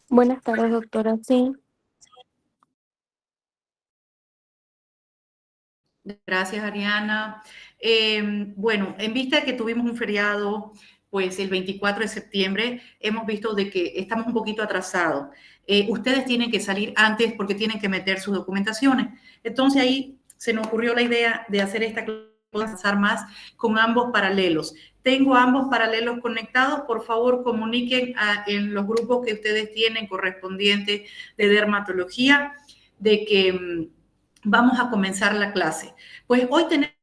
Buenas tardes, doctora. Sí, Gracias, Ariana. Bueno, en vista de que tuvimos un feriado, pues el 24 de septiembre, hemos visto de que estamos un poquito atrasados. Ustedes tienen que salir antes porque tienen que meter sus documentaciones. Entonces ahí se nos ocurrió la idea de hacer esta clase, avanzar más con ambos paralelos. Tengo ambos paralelos conectados. Por favor, comuniquen en los grupos que ustedes tienen correspondientes de dermatología de que vamos a comenzar la clase. Pues hoy tenemos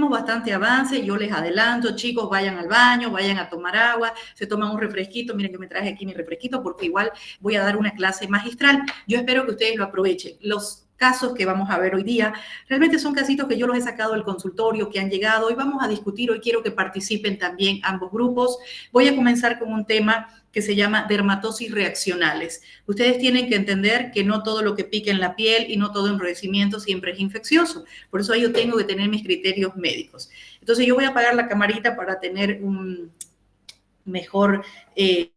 bastante avance, yo les adelanto, chicos, vayan al baño, vayan a tomar agua, se toman un refresquito, miren que me traje aquí mi refresquito porque igual voy a dar una clase magistral. Yo espero que ustedes lo aprovechen. Los casos que vamos a ver hoy día realmente son casitos que yo los he sacado del consultorio, que han llegado. Hoy vamos a discutir, hoy quiero que participen también ambos grupos. Voy a comenzar con un tema que se llama dermatosis reaccionales. Ustedes tienen que entender que no todo lo que pica en la piel y no todo enrojecimiento siempre es infeccioso. Por eso yo tengo que tener mis criterios médicos. Entonces yo voy a apagar la camarita para tener un mejor eh,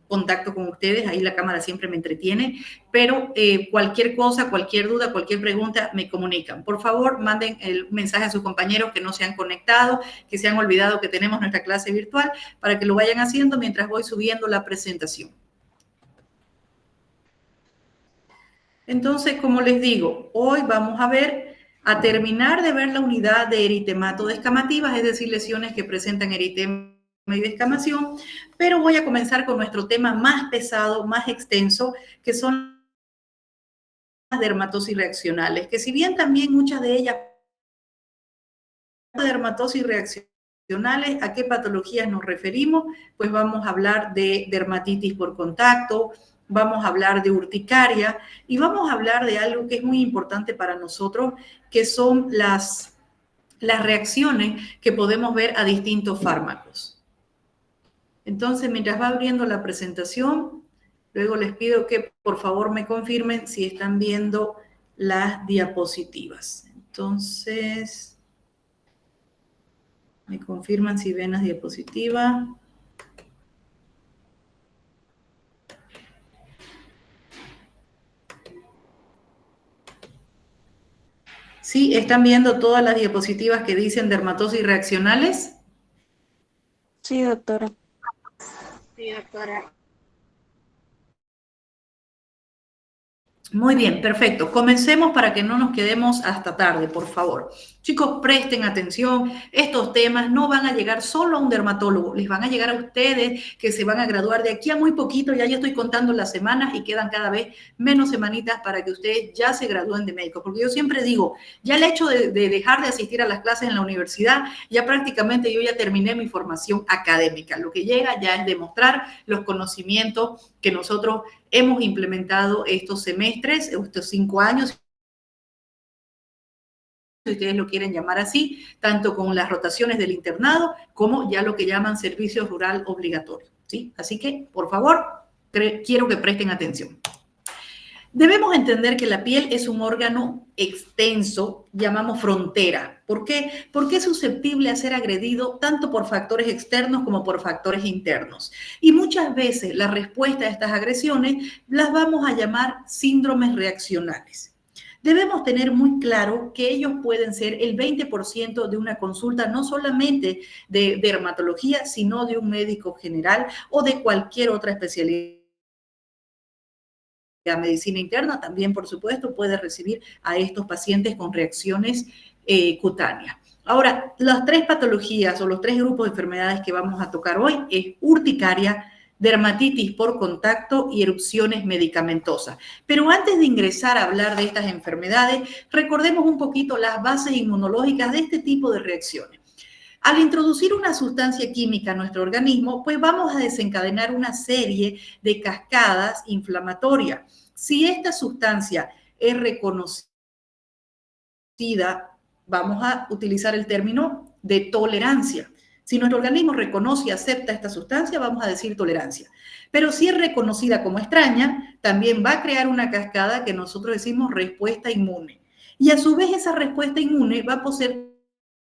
contacto con ustedes, ahí la cámara siempre me entretiene, pero cualquier cosa, cualquier duda, cualquier pregunta, me comunican. Por favor, manden el mensaje a sus compañeros que no se han conectado, que se han olvidado que tenemos nuestra clase virtual, para que lo vayan haciendo mientras voy subiendo la presentación. Entonces, como les digo, hoy vamos a terminar de ver la unidad de eritemato descamativas, es decir, lesiones que presentan eritema y descamación, pero voy a comenzar con nuestro tema más pesado, más extenso, que son las dermatosis reaccionales, que si bien también muchas de ellas dermatosis reaccionales, ¿a qué patologías nos referimos? Pues vamos a hablar de dermatitis por contacto, vamos a hablar de urticaria y vamos a hablar de algo que es muy importante para nosotros, que son las reacciones que podemos ver a distintos fármacos. Entonces, mientras va abriendo la presentación, luego les pido que por favor me confirmen si están viendo las diapositivas. Entonces, me confirman si ven las diapositivas. Sí, están viendo todas las diapositivas que dicen dermatosis reaccionales. sí, doctora. Sí, doctora. Muy bien, perfecto. Comencemos para que no nos quedemos hasta tarde, por favor. Chicos, presten atención. Estos temas no van a llegar solo a un dermatólogo, les van a llegar a ustedes que se van a graduar de aquí a muy poquito. Ya yo estoy contando las semanas y quedan cada vez menos semanitas para que ustedes ya se gradúen de médicos. Porque yo siempre digo, ya el hecho de dejar de asistir a las clases en la universidad, ya prácticamente yo ya terminé mi formación académica. Lo que llega ya es demostrar los conocimientos que nosotros hemos implementado estos semestres, estos 5 años, si ustedes lo quieren llamar así, tanto con las rotaciones del internado como ya lo que llaman servicio rural obligatorio. ¿Sí? Así que, por favor, quiero que presten atención. Debemos entender que la piel es un órgano extenso, llamamos frontera. ¿Por qué? Porque es susceptible a ser agredido tanto por factores externos como por factores internos. Y muchas veces la respuesta a estas agresiones las vamos a llamar síndromes reaccionales. Debemos tener muy claro que ellos pueden ser el 20% de una consulta, no solamente de dermatología, sino de un médico general o de cualquier otra especialidad. La medicina interna también, por supuesto, puede recibir a estos pacientes con reacciones cutáneas. Ahora, las tres patologías o los tres grupos de enfermedades que vamos a tocar hoy es urticaria, dermatitis por contacto y erupciones medicamentosas. Pero antes de ingresar a hablar de estas enfermedades, recordemos un poquito las bases inmunológicas de este tipo de reacciones. Al introducir una sustancia química a nuestro organismo, pues vamos a desencadenar una serie de cascadas inflamatorias. Si esta sustancia es reconocida, vamos a utilizar el término de tolerancia. Si nuestro organismo reconoce y acepta esta sustancia, vamos a decir tolerancia. Pero si es reconocida como extraña, también va a crear una cascada que nosotros decimos respuesta inmune. Y a su vez esa respuesta inmune va a poseer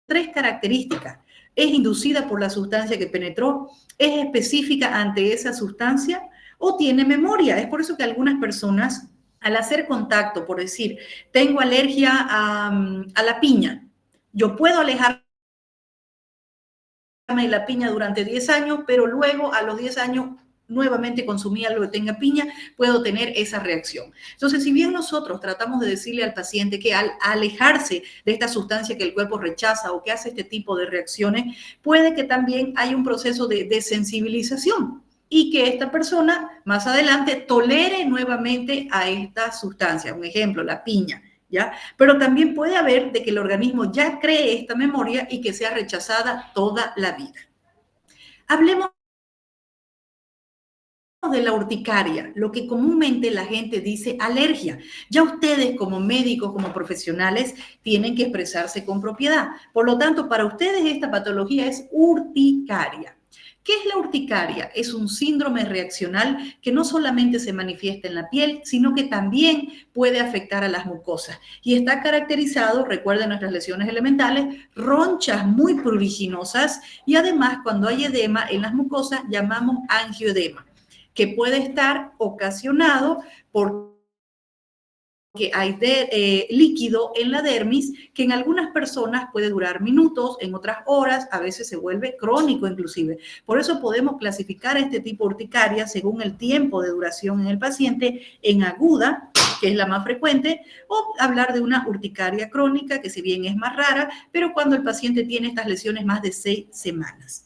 tres características. ¿Es inducida por la sustancia que penetró? ¿Es específica ante esa sustancia? ¿O tiene memoria? Es por eso que algunas personas, al hacer contacto, por decir, tengo alergia a la piña, yo puedo alejarme de la piña durante 10 años, pero luego a los 10 años nuevamente consumí algo que tenga piña, puedo tener esa reacción. Entonces, si bien nosotros tratamos de decirle al paciente que al alejarse de esta sustancia que el cuerpo rechaza o que hace este tipo de reacciones, puede que también haya un proceso de desensibilización y que esta persona más adelante tolere nuevamente a esta sustancia. Un ejemplo, la piña. ¿Ya? Pero también puede haber de que el organismo ya cree esta memoria y que sea rechazada toda la vida. Hablemos de la urticaria, lo que comúnmente la gente dice alergia. Ya ustedes como médicos, como profesionales, tienen que expresarse con propiedad. Por lo tanto, para ustedes esta patología es urticaria. ¿Qué es la urticaria? Es un síndrome reaccional que no solamente se manifiesta en la piel, sino que también puede afectar a las mucosas. Y está caracterizado, recuerden nuestras lesiones elementales, ronchas muy pruriginosas y además cuando hay edema en las mucosas llamamos angioedema, que puede estar ocasionado por que hay líquido en la dermis que en algunas personas puede durar minutos, en otras horas, a veces se vuelve crónico inclusive. Por eso podemos clasificar este tipo de urticaria según el tiempo de duración en el paciente, en aguda, que es la más frecuente, o hablar de una urticaria crónica, que si bien es más rara, pero cuando el paciente tiene estas lesiones más de 6 semanas.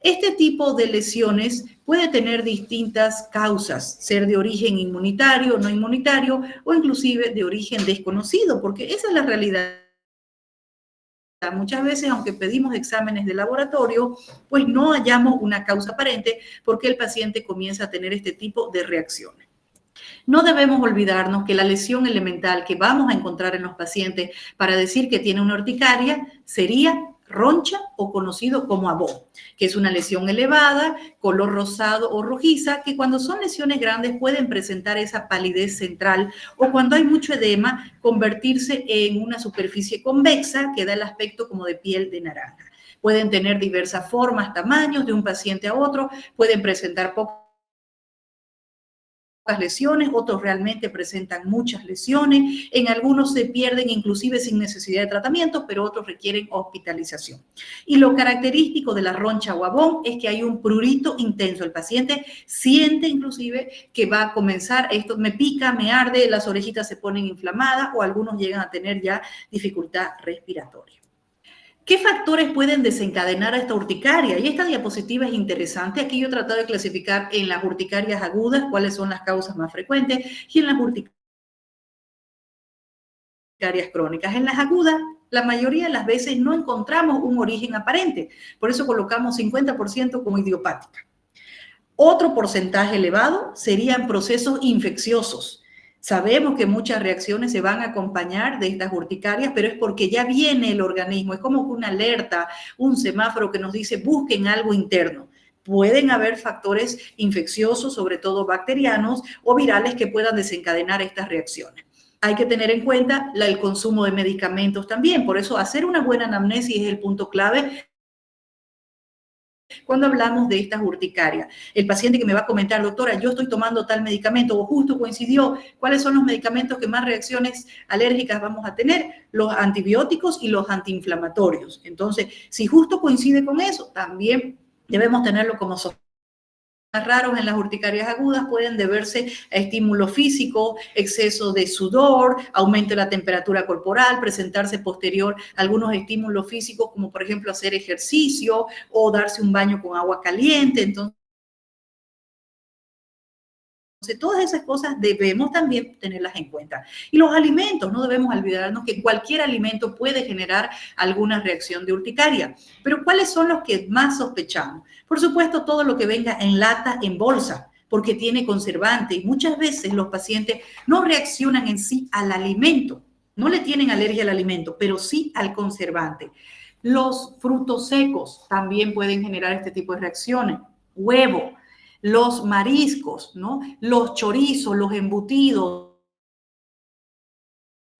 Este tipo de lesiones puede tener distintas causas, ser de origen inmunitario, no inmunitario o inclusive de origen desconocido, porque esa es la realidad. Muchas veces, aunque pedimos exámenes de laboratorio, pues no hallamos una causa aparente porque el paciente comienza a tener este tipo de reacciones. No debemos olvidarnos que la lesión elemental que vamos a encontrar en los pacientes para decir que tiene una urticaria sería roncha o conocido como abó, que es una lesión elevada, color rosado o rojiza, que cuando son lesiones grandes pueden presentar esa palidez central o cuando hay mucho edema convertirse en una superficie convexa que da el aspecto como de piel de naranja. Pueden tener diversas formas, tamaños de un paciente a otro, pueden presentar pocas lesiones, otros realmente presentan muchas lesiones, en algunos se pierden inclusive sin necesidad de tratamiento, pero otros requieren hospitalización. Y lo característico de la roncha o abón es que hay un prurito intenso, el paciente siente inclusive que va a comenzar, esto me pica, me arde, las orejitas se ponen inflamadas o algunos llegan a tener ya dificultad respiratoria. ¿Qué factores pueden desencadenar esta urticaria? Y esta diapositiva es interesante. Aquí yo he tratado de clasificar en las urticarias agudas cuáles son las causas más frecuentes y en las urticarias crónicas. En las agudas, la mayoría de las veces no encontramos un origen aparente. Por eso colocamos 50% como idiopática. Otro porcentaje elevado serían procesos infecciosos. Sabemos que muchas reacciones se van a acompañar de estas urticarias, pero es porque ya viene el organismo, es como una alerta, un semáforo que nos dice busquen algo interno. Pueden haber factores infecciosos, sobre todo bacterianos o virales, que puedan desencadenar estas reacciones. Hay que tener en cuenta el consumo de medicamentos también, por eso hacer una buena anamnesis es el punto clave cuando hablamos de estas urticarias. El paciente que me va a comentar, doctora, yo estoy tomando tal medicamento o justo coincidió, ¿cuáles son los medicamentos que más reacciones alérgicas vamos a tener? Los antibióticos y los antiinflamatorios. Entonces, si justo coincide con eso, también debemos tenerlo como raros en las urticarias agudas pueden deberse a estímulo físico, exceso de sudor, aumento de la temperatura corporal, presentarse posterior a algunos estímulos físicos como por ejemplo hacer ejercicio o darse un baño con agua caliente. Entonces, todas esas cosas debemos también tenerlas en cuenta. Y los alimentos, no debemos olvidarnos que cualquier alimento puede generar alguna reacción de urticaria. Pero ¿cuáles son los que más sospechamos? Por supuesto, todo lo que venga en lata, en bolsa, porque tiene conservante. Y muchas veces los pacientes no reaccionan en sí al alimento. No le tienen alergia al alimento, pero sí al conservante. Los frutos secos también pueden generar este tipo de reacciones. Huevo, los mariscos, ¿no? Los chorizos, los embutidos,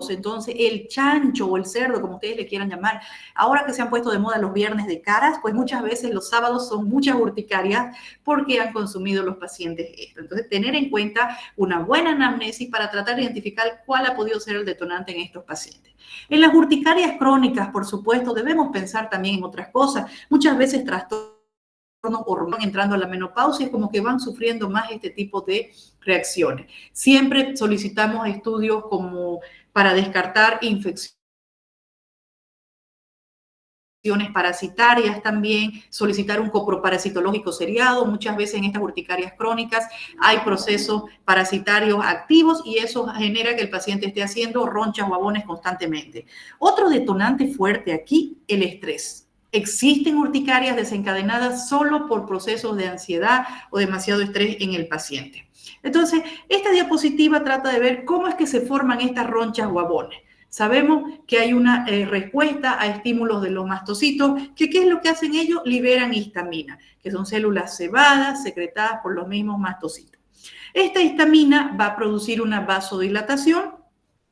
Entonces, el chancho o el cerdo, como ustedes le quieran llamar, ahora que se han puesto de moda los viernes de caras, pues muchas veces los sábados son muchas urticarias porque han consumido los pacientes esto. Entonces, tener en cuenta una buena anamnesis para tratar de identificar cuál ha podido ser el detonante en estos pacientes. En las urticarias crónicas, por supuesto, debemos pensar también en otras cosas. Muchas veces trastornos hormonales entrando a la menopausia, es como que van sufriendo más este tipo de reacciones. Siempre solicitamos estudios como para descartar infecciones parasitarias también, solicitar un coproparasitológico seriado. Muchas veces en estas urticarias crónicas hay procesos parasitarios activos y eso genera que el paciente esté haciendo ronchas o abones constantemente. Otro detonante fuerte aquí, el estrés. Existen urticarias desencadenadas solo por procesos de ansiedad o demasiado estrés en el paciente. Entonces, esta diapositiva trata de ver cómo es que se forman estas ronchas o abones. Sabemos que hay una respuesta a estímulos de los mastocitos, que ¿qué es lo que hacen ellos? Liberan histamina, que son células cebadas secretadas por los mismos mastocitos. Esta histamina va a producir una vasodilatación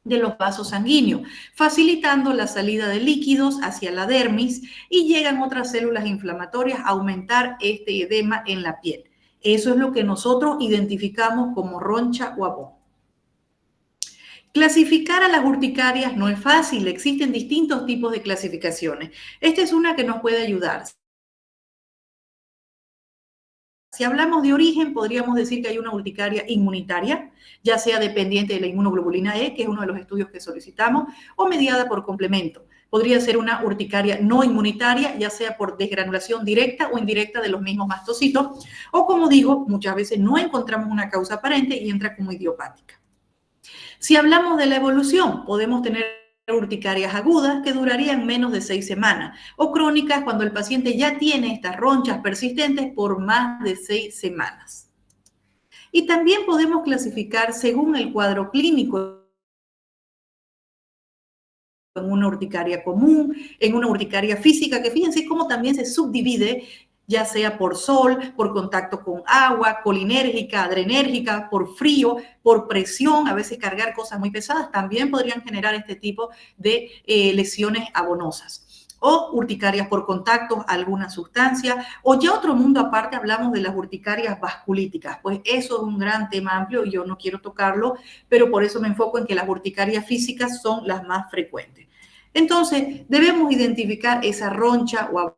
de los vasos sanguíneos, facilitando la salida de líquidos hacia la dermis y llegan otras células inflamatorias a aumentar este edema en la piel. Eso es lo que nosotros identificamos como roncha o abón. Clasificar a las urticarias no es fácil, existen distintos tipos de clasificaciones. Esta es una que nos puede ayudar. Si hablamos de origen, podríamos decir que hay una urticaria inmunitaria, ya sea dependiente de la inmunoglobulina E, que es uno de los estudios que solicitamos, o mediada por complemento. Podría ser una urticaria no inmunitaria, ya sea por desgranulación directa o indirecta de los mismos mastocitos, o como digo, muchas veces no encontramos una causa aparente y entra como idiopática. Si hablamos de la evolución, podemos tener urticarias agudas que durarían menos de 6 semanas o crónicas cuando el paciente ya tiene estas ronchas persistentes por más de 6 semanas. Y también podemos clasificar según el cuadro clínico en una urticaria común, en una urticaria física, que fíjense cómo también se subdivide, ya sea por sol, por contacto con agua, colinérgica, adrenérgica, por frío, por presión, a veces cargar cosas muy pesadas, también podrían generar este tipo de lesiones abonosas. O urticarias por contacto a alguna sustancia, o ya otro mundo aparte hablamos de las urticarias vasculíticas, pues eso es un gran tema amplio y yo no quiero tocarlo, pero por eso me enfoco en que las urticarias físicas son las más frecuentes. Entonces, debemos identificar esa roncha o abón.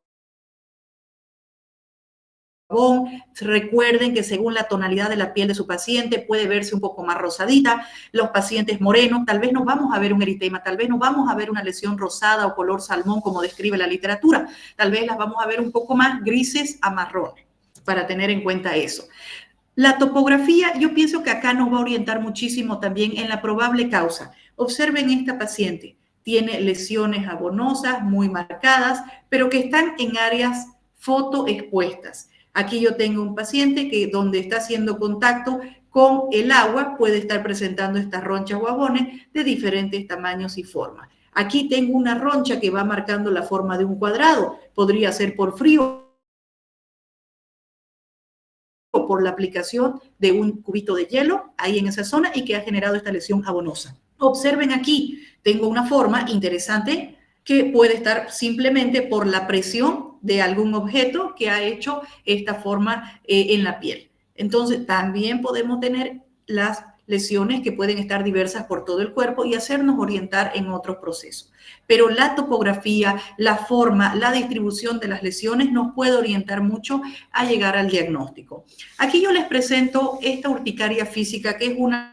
Recuerden que según la tonalidad de la piel de su paciente puede verse un poco más rosadita. Los pacientes morenos, tal vez nos vamos a ver un eritema, tal vez nos vamos a ver una lesión rosada o color salmón, como describe la literatura. Tal vez las vamos a ver un poco más grises a marrones, para tener en cuenta eso. La topografía, yo pienso que acá nos va a orientar muchísimo también en la probable causa. Observen esta paciente. Tiene lesiones abonosas muy marcadas, pero que están en áreas fotoexpuestas. Aquí yo tengo un paciente que donde está haciendo contacto con el agua puede estar presentando estas ronchas o abones de diferentes tamaños y formas. Aquí tengo una roncha que va marcando la forma de un cuadrado. Podría ser por frío o por la aplicación de un cubito de hielo ahí en esa zona y que ha generado esta lesión abonosa. Observen aquí, tengo una forma interesante que puede estar simplemente por la presión de algún objeto que ha hecho esta forma en la piel. Entonces, también podemos tener las lesiones que pueden estar diversas por todo el cuerpo y hacernos orientar en otros procesos. Pero la topografía, la forma, la distribución de las lesiones nos puede orientar mucho a llegar al diagnóstico. Aquí yo les presento esta urticaria física, que es una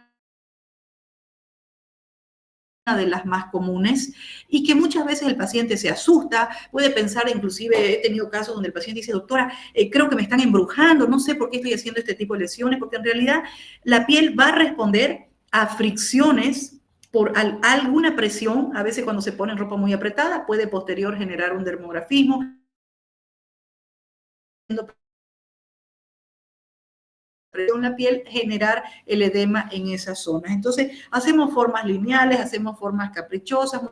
de las más comunes y que muchas veces el paciente se asusta, puede pensar, inclusive he tenido casos donde el paciente dice, doctora, creo que me están embrujando, no sé por qué estoy haciendo este tipo de lesiones, porque en realidad la piel va a responder a fricciones por alguna presión, a veces cuando se pone en ropa muy apretada, puede posterior generar un dermografismo, presión la piel, generar el edema en esas zonas. Entonces, hacemos formas lineales, hacemos formas caprichosas.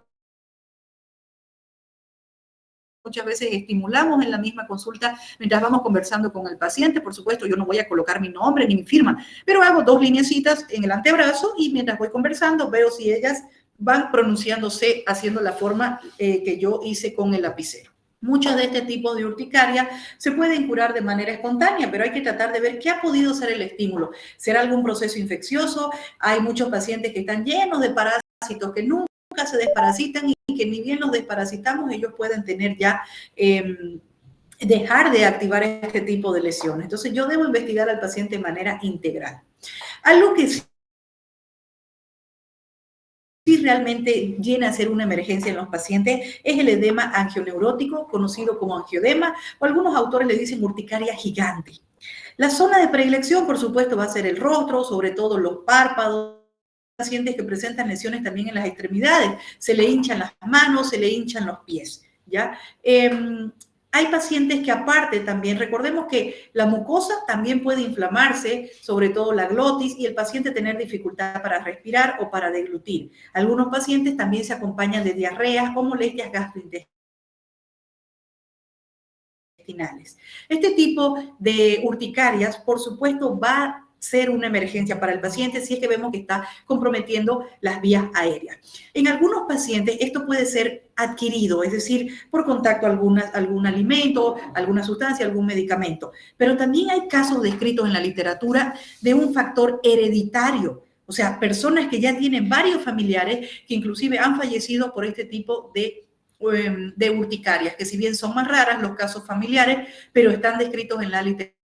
Muchas veces estimulamos en la misma consulta mientras vamos conversando con el paciente. Por supuesto, yo no voy a colocar mi nombre ni mi firma, pero hago 2 lineecitas en el antebrazo y mientras voy conversando veo si ellas van pronunciándose haciendo la forma que yo hice con el lapicero. Muchos de este tipo de urticaria se pueden curar de manera espontánea, pero hay que tratar de ver qué ha podido ser el estímulo. ¿Será algún proceso infeccioso? Hay muchos pacientes que están llenos de parásitos que nunca se desparasitan y que ni bien los desparasitamos, ellos pueden tener ya dejar de activar este tipo de lesiones. Entonces yo debo investigar al paciente de manera integral. Algo que sí realmente viene a ser una emergencia en los pacientes es el edema angioneurótico, conocido como angioedema, o algunos autores le dicen urticaria gigante. La zona de predilección, por supuesto, va a ser el rostro, sobre todo los párpados. Pacientes que presentan lesiones también en las extremidades, se le hinchan las manos, se le hinchan los pies, ¿ya? Hay pacientes que aparte también, recordemos que la mucosa también puede inflamarse, sobre todo la glotis, y el paciente tener dificultad para respirar o para deglutir. Algunos pacientes también se acompañan de diarreas o molestias gastrointestinales. Este tipo de urticarias, por supuesto, va a ser una emergencia para el paciente si es que vemos que está comprometiendo las vías aéreas. En algunos pacientes esto puede ser adquirido, es decir, por contacto a algún alimento, alguna sustancia, algún medicamento. Pero también hay casos descritos en la literatura de un factor hereditario. O sea, personas que ya tienen varios familiares que inclusive han fallecido por este tipo de urticarias, que si bien son más raras los casos familiares, pero están descritos en la literatura.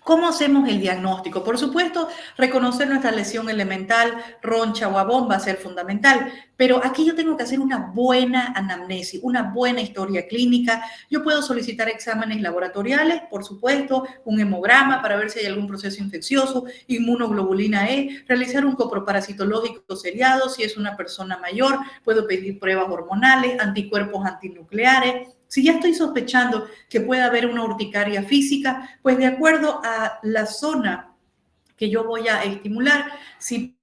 ¿Cómo hacemos el diagnóstico? Por supuesto, reconocer nuestra lesión elemental, roncha o abón va a ser fundamental, pero aquí yo tengo que hacer una buena anamnesis, una buena historia clínica. Yo puedo solicitar exámenes laboratoriales, por supuesto, un hemograma para ver si hay algún proceso infeccioso, inmunoglobulina E, realizar un coproparasitológico seriado, si es una persona mayor, puedo pedir pruebas hormonales, anticuerpos antinucleares. Si ya estoy sospechando que puede haber una urticaria física, pues de acuerdo a la zona que yo voy a estimular, si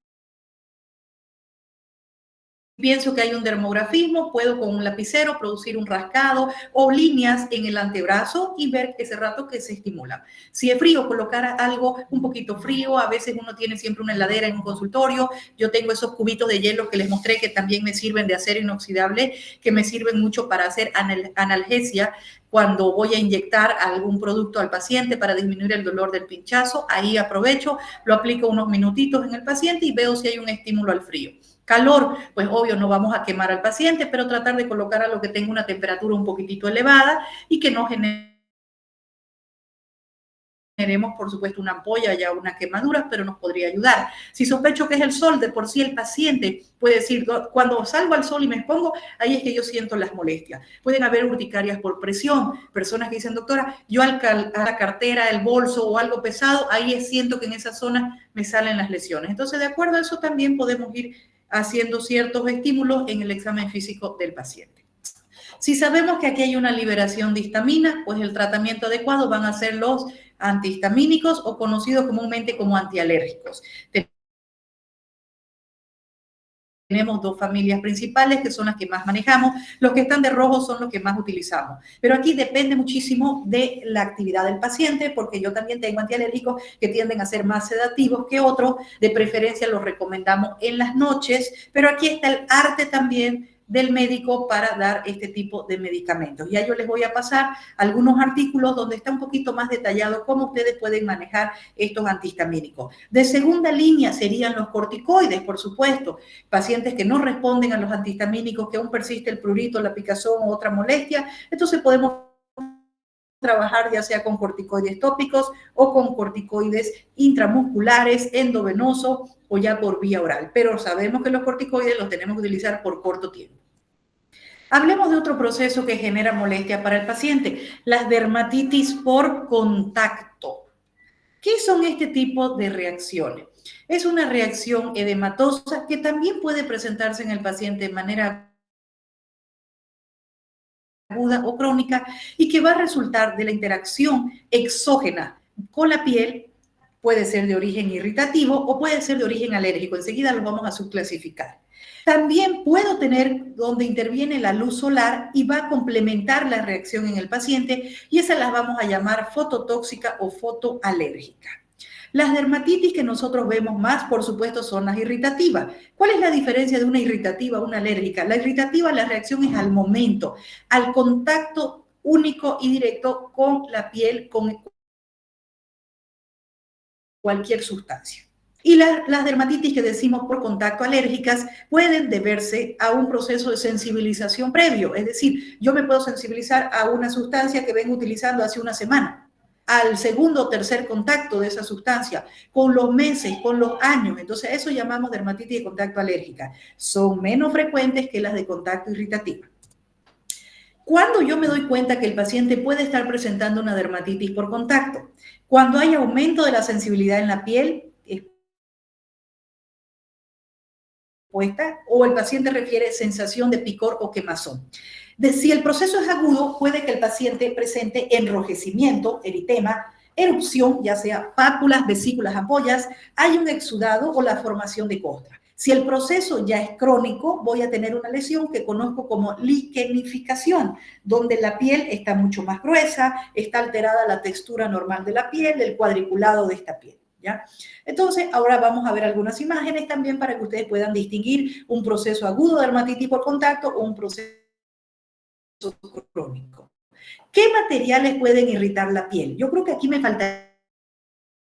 pienso que hay un dermografismo, puedo con un lapicero producir un rascado o líneas en el antebrazo y ver ese rato que se estimula. Si es frío, colocar algo un poquito frío. A veces uno tiene siempre una heladera en un consultorio. Yo tengo esos cubitos de hielo que les mostré que también me sirven de acero inoxidable, que me sirven mucho para hacer analgesia cuando voy a inyectar algún producto al paciente para disminuir el dolor del pinchazo. Ahí aprovecho, lo aplico unos minutitos en el paciente y veo si hay un estímulo al frío. Calor, pues obvio no vamos a quemar al paciente, pero tratar de colocar algo que tenga una temperatura un poquitito elevada y que no generemos, por supuesto, una ampolla ya una quemadura, pero nos podría ayudar. Si sospecho que es el sol, de por sí el paciente puede decir, cuando salgo al sol y me expongo, ahí es que yo siento las molestias. Pueden haber urticarias por presión, personas que dicen, doctora, yo a la cartera, el bolso o algo pesado, ahí siento que en esa zona me salen las lesiones. Entonces, de acuerdo a eso también podemos ir haciendo ciertos estímulos en el examen físico del paciente. Si sabemos que aquí hay una liberación de histamina, pues el tratamiento adecuado van a ser los antihistamínicos o conocidos comúnmente como antialérgicos. Tenemos dos familias principales que son las que más manejamos. Los que están de rojo son los que más utilizamos. Pero aquí depende muchísimo de la actividad del paciente, porque yo también tengo antialérgicos que tienden a ser más sedativos que otros. De preferencia los recomendamos en las noches, pero aquí está el arte también del médico para dar este tipo de medicamentos. Ya yo les voy a pasar algunos artículos donde está un poquito más detallado cómo ustedes pueden manejar estos antihistamínicos. De segunda línea serían los corticoides, por supuesto, pacientes que no responden a los antihistamínicos, que aún persiste el prurito, la picazón o otra molestia. Entonces podemos trabajar ya sea con corticoides tópicos o con corticoides intramusculares, endovenosos o ya por vía oral. Pero sabemos que los corticoides los tenemos que utilizar por corto tiempo. Hablemos de otro proceso que genera molestia para el paciente, las dermatitis por contacto. ¿Qué son este tipo de reacciones? Es una reacción edematosa que también puede presentarse en el paciente de manera aguda o crónica y que va a resultar de la interacción exógena con la piel. Puede ser de origen irritativo o puede ser de origen alérgico. Enseguida lo vamos a subclasificar. También puedo tener donde interviene la luz solar y va a complementar la reacción en el paciente y esas las vamos a llamar fototóxica o fotoalérgica. Las dermatitis que nosotros vemos más, por supuesto, son las irritativas. ¿Cuál es la diferencia de una irritativa a una alérgica? La irritativa, la reacción es al momento, al contacto único y directo con la piel, con cualquier sustancia. Y las dermatitis que decimos por contacto alérgicas pueden deberse a un proceso de sensibilización previo. Es decir, yo me puedo sensibilizar a una sustancia que vengo utilizando hace una semana, al segundo o tercer contacto de esa sustancia, con los meses, con los años. Entonces, eso llamamos dermatitis de contacto alérgica. Son menos frecuentes que las de contacto irritativo. ¿Cuándo yo me doy cuenta que el paciente puede estar presentando una dermatitis por contacto? Cuando hay aumento de la sensibilidad en la piel o el paciente refiere sensación de picor o quemazón. Si el proceso es agudo, puede que el paciente presente enrojecimiento, eritema, erupción, ya sea pápulas, vesículas, ampollas, hay un exudado o la formación de costra. Si el proceso ya es crónico, voy a tener una lesión que conozco como liquenificación, donde la piel está mucho más gruesa, está alterada la textura normal de la piel, el cuadriculado de esta piel. ¿Ya? Entonces, ahora vamos a ver algunas imágenes también para que ustedes puedan distinguir un proceso agudo de dermatitis por contacto o un proceso crónico. ¿Qué materiales pueden irritar la piel? Yo creo que aquí me faltaría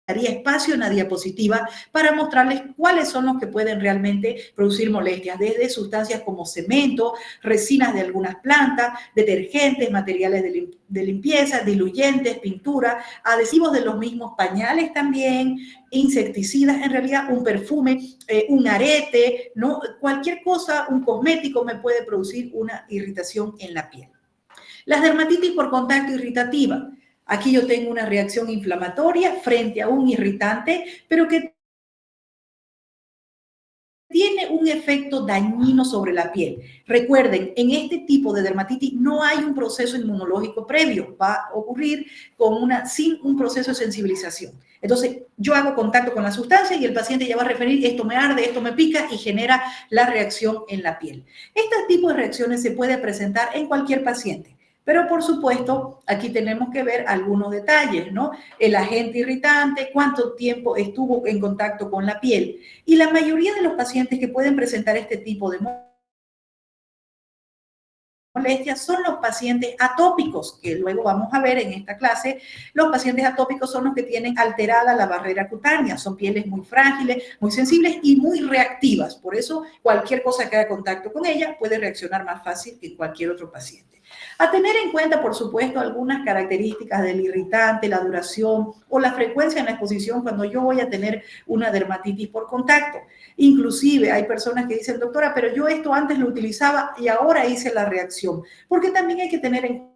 espacio en la diapositiva para mostrarles cuáles son los que pueden realmente producir molestias, desde sustancias como cemento, resinas de algunas plantas, detergentes, materiales de limpieza, diluyentes, pintura, adhesivos de los mismos pañales también, insecticidas, en realidad un perfume, un arete, ¿no? Cualquier cosa, un cosmético me puede producir una irritación en la piel. Las dermatitis por contacto irritativa. Aquí yo tengo una reacción inflamatoria frente a un irritante, pero que tiene un efecto dañino sobre la piel. Recuerden, en este tipo de dermatitis no hay un proceso inmunológico previo, va a ocurrir sin un proceso de sensibilización. Entonces, yo hago contacto con la sustancia y el paciente ya va a referir, esto me arde, esto me pica y genera la reacción en la piel. Este tipo de reacciones se puede presentar en cualquier paciente. Pero, por supuesto, aquí tenemos que ver algunos detalles, ¿no? El agente irritante, cuánto tiempo estuvo en contacto con la piel. Y la mayoría de los pacientes que pueden presentar este tipo de molestias son los pacientes atópicos, que luego vamos a ver en esta clase. Los pacientes atópicos son los que tienen alterada la barrera cutánea, son pieles muy frágiles, muy sensibles y muy reactivas. Por eso, cualquier cosa que haga contacto con ella puede reaccionar más fácil que cualquier otro paciente. A tener en cuenta, por supuesto, algunas características del irritante, la duración o la frecuencia en la exposición cuando yo voy a tener una dermatitis por contacto. Inclusive hay personas que dicen, doctora, pero yo esto antes lo utilizaba y ahora hice la reacción. Porque también hay que tener en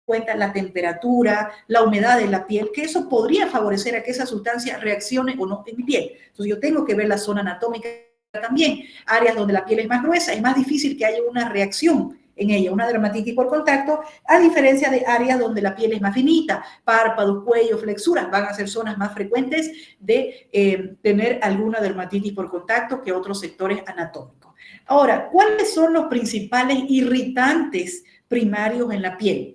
cuenta la temperatura, la humedad de la piel, que eso podría favorecer a que esa sustancia reaccione o no en mi piel. Entonces yo tengo que ver la zona anatómica también, áreas donde la piel es más gruesa, es más difícil que haya una reacción en ella, una dermatitis por contacto, a diferencia de áreas donde la piel es más finita, párpados, cuello, flexuras, van a ser zonas más frecuentes de tener alguna dermatitis por contacto que otros sectores anatómicos. Ahora, ¿cuáles son los principales irritantes primarios en la piel?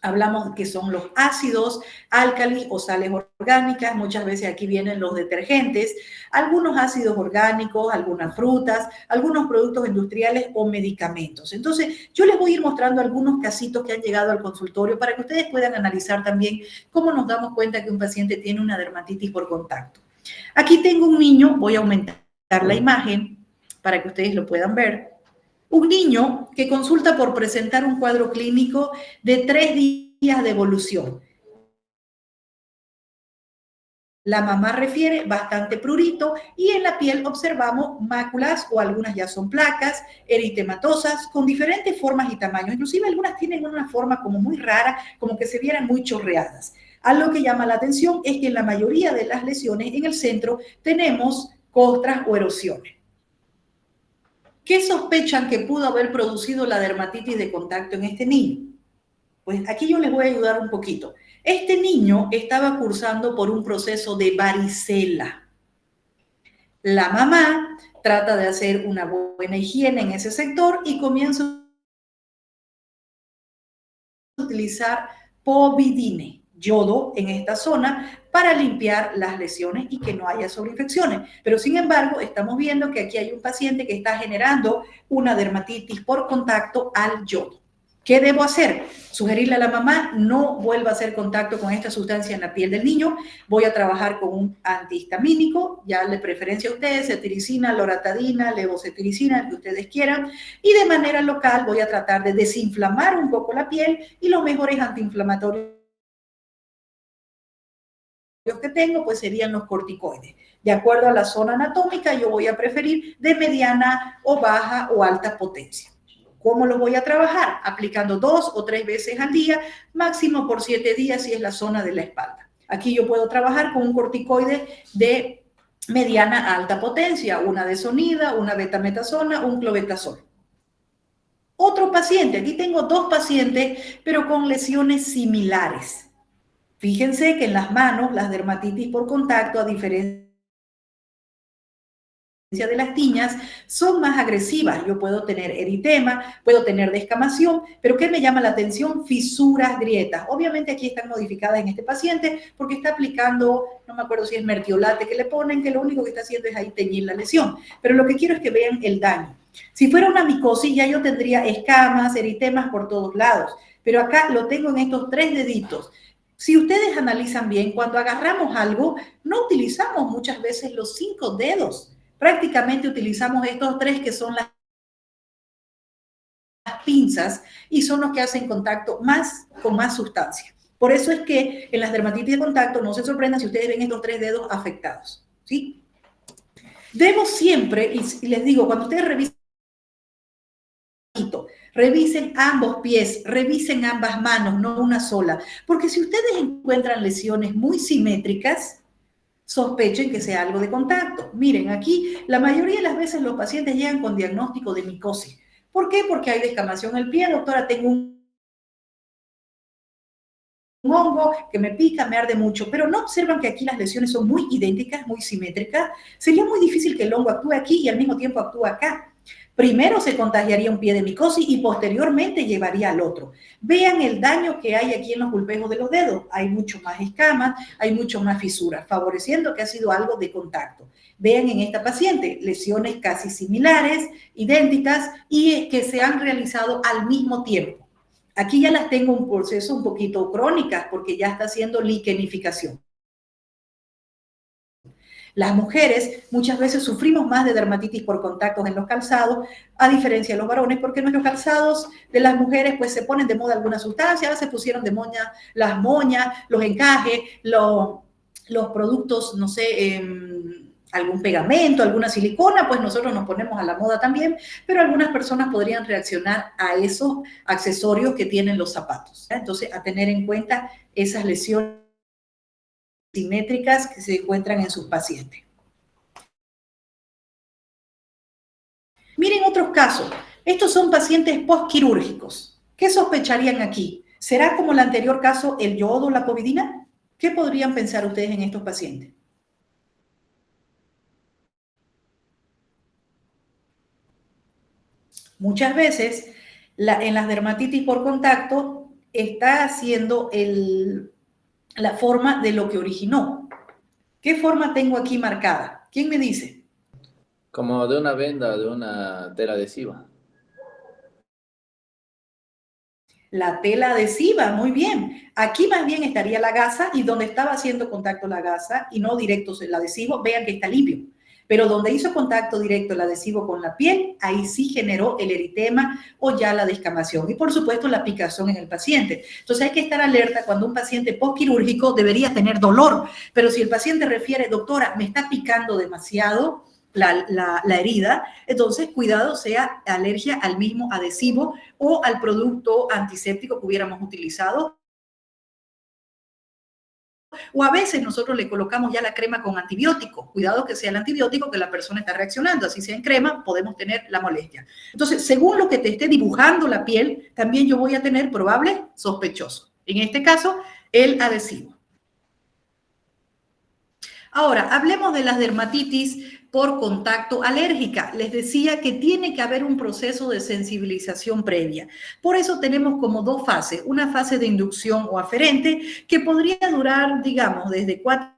Hablamos que son los ácidos, álcalis o sales orgánicas. Muchas veces aquí vienen los detergentes, algunos ácidos orgánicos, algunas frutas, algunos productos industriales o medicamentos. Entonces, yo les voy a ir mostrando algunos casitos que han llegado al consultorio para que ustedes puedan analizar también cómo nos damos cuenta que un paciente tiene una dermatitis por contacto. Aquí tengo un niño, voy a aumentar la imagen para que ustedes lo puedan ver. Un niño que consulta por presentar un cuadro clínico de 3 días de evolución. La mamá refiere bastante prurito y en la piel observamos máculas o algunas ya son placas eritematosas con diferentes formas y tamaños. Inclusive algunas tienen una forma como muy rara, como que se vieran muy chorreadas. Algo que llama la atención es que en la mayoría de las lesiones en el centro tenemos costras o erosiones. ¿Qué sospechan que pudo haber producido la dermatitis de contacto en este niño? Pues aquí yo les voy a ayudar un poquito. Este niño estaba cursando por un proceso de varicela. La mamá trata de hacer una buena higiene en ese sector y comienza a utilizar povidine. yodo en esta zona para limpiar las lesiones y que no haya sobreinfecciones. Pero sin embargo, estamos viendo que aquí hay un paciente que está generando una dermatitis por contacto al yodo. ¿Qué debo hacer? Sugerirle a la mamá, no vuelva a hacer contacto con esta sustancia en la piel del niño. Voy a trabajar con un antihistamínico, ya de preferencia a ustedes, cetiricina, loratadina, levocetiricina, el que ustedes quieran. Y de manera local voy a tratar de desinflamar un poco la piel y los mejores antiinflamatorios que tengo, pues serían los corticoides. De acuerdo a la zona anatómica, yo voy a preferir de mediana o baja o alta potencia. ¿Cómo lo voy a trabajar? Aplicando 2 o 3 veces al día, máximo por 7 días si es la zona de la espalda. Aquí yo puedo trabajar con un corticoide de mediana a alta potencia, una desonida, una betametasona, un clobetasol. Otro paciente, aquí tengo 2 pacientes, pero con lesiones similares. Fíjense que en las manos, las dermatitis por contacto, a diferencia de las tiñas, son más agresivas. Yo puedo tener eritema, puedo tener descamación, pero ¿qué me llama la atención? Fisuras, grietas. Obviamente aquí están modificadas en este paciente porque está aplicando, no me acuerdo si es mertiolate que le ponen, que lo único que está haciendo es ahí teñir la lesión. Pero lo que quiero es que vean el daño. Si fuera una micosis, ya yo tendría escamas, eritemas por todos lados. Pero acá lo tengo en estos 3 deditos. Si ustedes analizan bien, cuando agarramos algo, no utilizamos muchas veces los 5 dedos. Prácticamente utilizamos estos 3 que son las pinzas y son los que hacen contacto con más sustancia. Por eso es que en las dermatitis de contacto no se sorprendan si ustedes ven estos 3 dedos afectados, ¿sí? Debemos siempre, y les digo, cuando ustedes revisen ambos pies, revisen ambas manos, no una sola, porque si ustedes encuentran lesiones muy simétricas, sospechen que sea algo de contacto. Miren, aquí la mayoría de las veces los pacientes llegan con diagnóstico de micosis. ¿Por qué? Porque hay descamación en el pie, doctora, tengo un hongo que me pica, me arde mucho, pero no observan que aquí las lesiones son muy idénticas, muy simétricas. Sería muy difícil que el hongo actúe aquí y al mismo tiempo actúe acá. Primero se contagiaría un pie de micosis y posteriormente llevaría al otro. Vean el daño que hay aquí en los pulpejos de los dedos. Hay mucho más escamas, hay mucho más fisuras, favoreciendo que ha sido algo de contacto. Vean en esta paciente lesiones casi similares, idénticas y que se han realizado al mismo tiempo. Aquí ya las tengo un proceso un poquito crónicas porque ya está haciendo liquenificación. Las mujeres muchas veces sufrimos más de dermatitis por contactos en los calzados, a diferencia de los varones, porque en los calzados de las mujeres pues se ponen de moda algunas sustancias, ahora se pusieron de moda las moñas, los encajes, los productos, no sé, algún pegamento, alguna silicona, pues nosotros nos ponemos a la moda también, pero algunas personas podrían reaccionar a esos accesorios que tienen los zapatos. Entonces, a tener en cuenta esas lesiones simétricas que se encuentran en sus pacientes. Miren otros casos. Estos son pacientes postquirúrgicos. ¿Qué sospecharían aquí? ¿Será como el anterior caso el yodo o la povidina? ¿Qué podrían pensar ustedes en estos pacientes? Muchas veces en las dermatitis por contacto está haciendo la forma de lo que originó. ¿Qué forma tengo aquí marcada? ¿Quién me dice? Como de una venda, de una tela adhesiva. La tela adhesiva, muy bien. Aquí más bien estaría la gasa y donde estaba haciendo contacto la gasa y no directo el adhesivo, vean que está limpio. Pero donde hizo contacto directo el adhesivo con la piel, ahí sí generó el eritema o ya la descamación. Y por supuesto la picazón en el paciente. Entonces hay que estar alerta cuando un paciente postquirúrgico debería tener dolor. Pero si el paciente refiere, doctora, me está picando demasiado la herida, entonces cuidado, sea alergia al mismo adhesivo o al producto antiséptico que hubiéramos utilizado. O a veces nosotros le colocamos ya la crema con antibiótico. Cuidado que sea el antibiótico que la persona está reaccionando. Así sea en crema, podemos tener la molestia. Entonces, según lo que te esté dibujando la piel, también yo voy a tener probable sospechoso. En este caso, el adhesivo. Ahora, hablemos de las dermatitis por contacto alérgica. Les decía que tiene que haber un proceso de sensibilización previa. Por eso tenemos como dos fases, una fase de inducción o aferente que podría durar, digamos, desde 4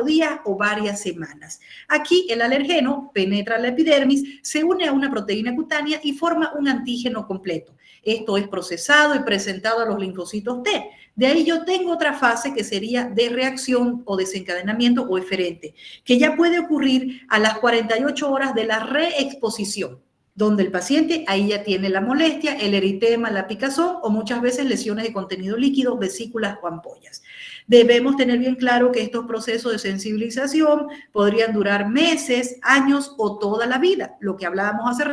días o varias semanas. Aquí el alergeno penetra la epidermis, se une a una proteína cutánea y forma un antígeno completo. Esto es procesado y presentado a los linfocitos T. De ahí yo tengo otra fase que sería de reacción o desencadenamiento o eferente, que ya puede ocurrir a las 48 horas de la reexposición, donde el paciente ahí ya tiene la molestia, el eritema, la picazón o muchas veces lesiones de contenido líquido, vesículas o ampollas. Debemos tener bien claro que estos procesos de sensibilización podrían durar meses, años o toda la vida, lo que hablábamos hace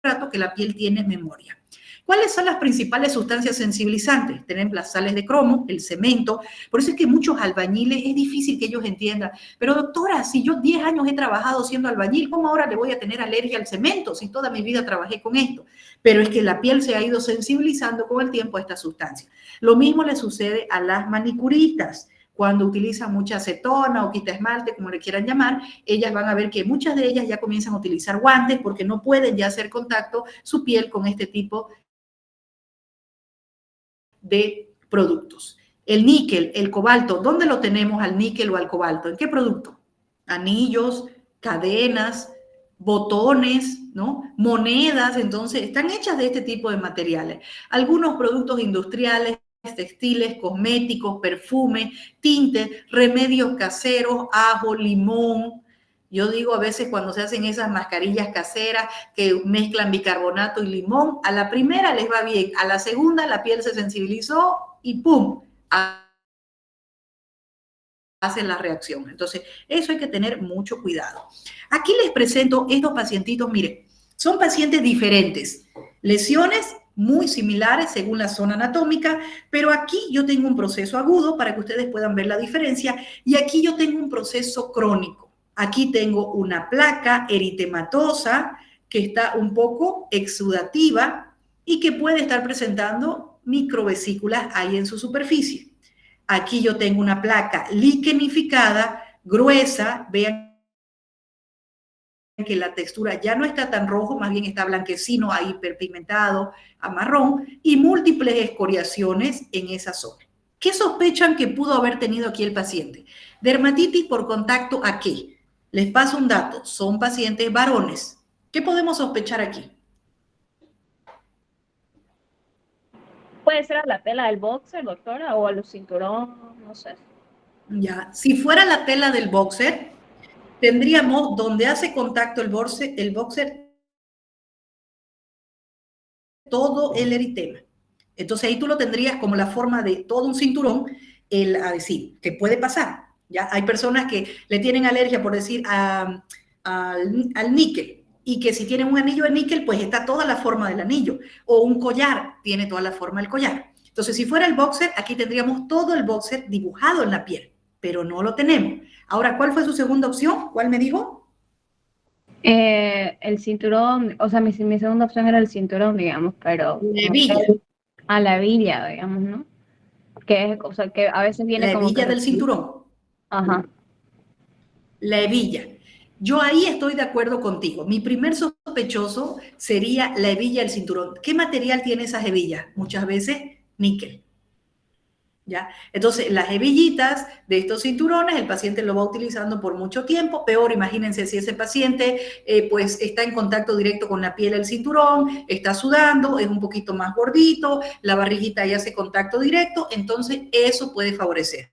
rato, que la piel tiene memoria. ¿Cuáles son las principales sustancias sensibilizantes? Tenemos las sales de cromo, el cemento. Por eso es que muchos albañiles es difícil que ellos entiendan. Pero doctora, si yo 10 años he trabajado siendo albañil, ¿cómo ahora le voy a tener alergia al cemento si toda mi vida trabajé con esto? Pero es que la piel se ha ido sensibilizando con el tiempo a esta sustancia. Lo mismo le sucede a las manicuristas. Cuando utilizan mucha acetona o quita esmalte, como le quieran llamar, ellas van a ver que muchas de ellas ya comienzan a utilizar guantes porque no pueden ya hacer contacto su piel con este tipo de productos. El níquel, el cobalto, ¿dónde lo tenemos al níquel o al cobalto? ¿En qué producto? Anillos, cadenas, botones, ¿no? Monedas, entonces están hechas de este tipo de materiales. Algunos productos industriales, textiles, cosméticos, perfume, tintes, remedios caseros, ajo, limón. Yo digo a veces cuando se hacen esas mascarillas caseras que mezclan bicarbonato y limón, a la primera les va bien, a la segunda la piel se sensibilizó y ¡pum! Hacen la reacción. Entonces, eso hay que tener mucho cuidado. Aquí les presento estos pacientitos, miren, son pacientes diferentes, lesiones muy similares según la zona anatómica, pero aquí yo tengo un proceso agudo para que ustedes puedan ver la diferencia y aquí yo tengo un proceso crónico. Aquí tengo una placa eritematosa que está un poco exudativa y que puede estar presentando microvesículas ahí en su superficie. Aquí yo tengo una placa liquenificada, gruesa, vean que la textura ya no está tan rojo, más bien está blanquecino, ahí hiperpigmentado, a marrón, y múltiples escoriaciones en esa zona. ¿Qué sospechan que pudo haber tenido aquí el paciente? Dermatitis por contacto ¿a qué? Les paso un dato, son pacientes varones. ¿Qué podemos sospechar aquí? Puede ser a la tela del boxer, doctora, o a los cinturones, no sé. Ya, si fuera la tela del boxer, tendríamos donde hace contacto el boxer todo el eritema. Entonces ahí tú lo tendrías como la forma de todo un cinturón, a decir, que puede pasar. ¿Ya? Hay personas que le tienen alergia, por decir, al níquel, y que si tienen un anillo de níquel, pues está toda la forma del anillo, o un collar, tiene toda la forma del collar. Entonces, si fuera el boxer, aquí tendríamos todo el boxer dibujado en la piel, pero no lo tenemos. Ahora, ¿cuál fue su segunda opción? ¿Cuál me dijo? El cinturón, o sea, mi segunda opción era el cinturón, digamos, pero La hebilla. a la villa, digamos, ¿no? Que es, o sea, que a veces viene La como que... hebilla del cinturón. Ajá. La hebilla. Yo ahí estoy de acuerdo contigo. Mi primer sospechoso sería la hebilla del cinturón. ¿Qué material tiene esas hebillas? Muchas veces níquel. ¿Ya? Entonces, las hebillitas de estos cinturones, el paciente lo va utilizando por mucho tiempo. Peor, imagínense si ese paciente pues está en contacto directo con la piel del cinturón, está sudando, es un poquito más gordito, la barriguita ya hace contacto directo, entonces eso puede favorecer.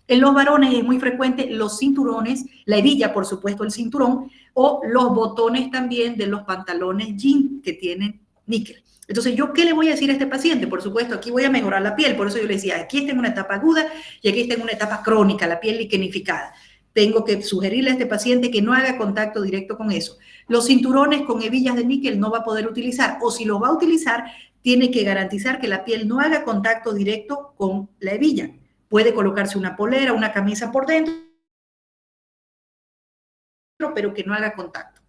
En los varones es muy frecuente los cinturones, la hebilla, por supuesto, el cinturón, o los botones también de los pantalones jean que tienen níquel. Entonces, ¿yo qué le voy a decir a este paciente? Por supuesto, aquí voy a mejorar la piel, por eso yo le decía, aquí está en una etapa aguda y aquí está en una etapa crónica, la piel liquenificada. Tengo que sugerirle a este paciente que no haga contacto directo con eso. Los cinturones con hebillas de níquel no va a poder utilizar, o si los va a utilizar, tiene que garantizar que la piel no haga contacto directo con la hebilla. Puede colocarse una polera, una camisa por dentro, pero que no haga contacto.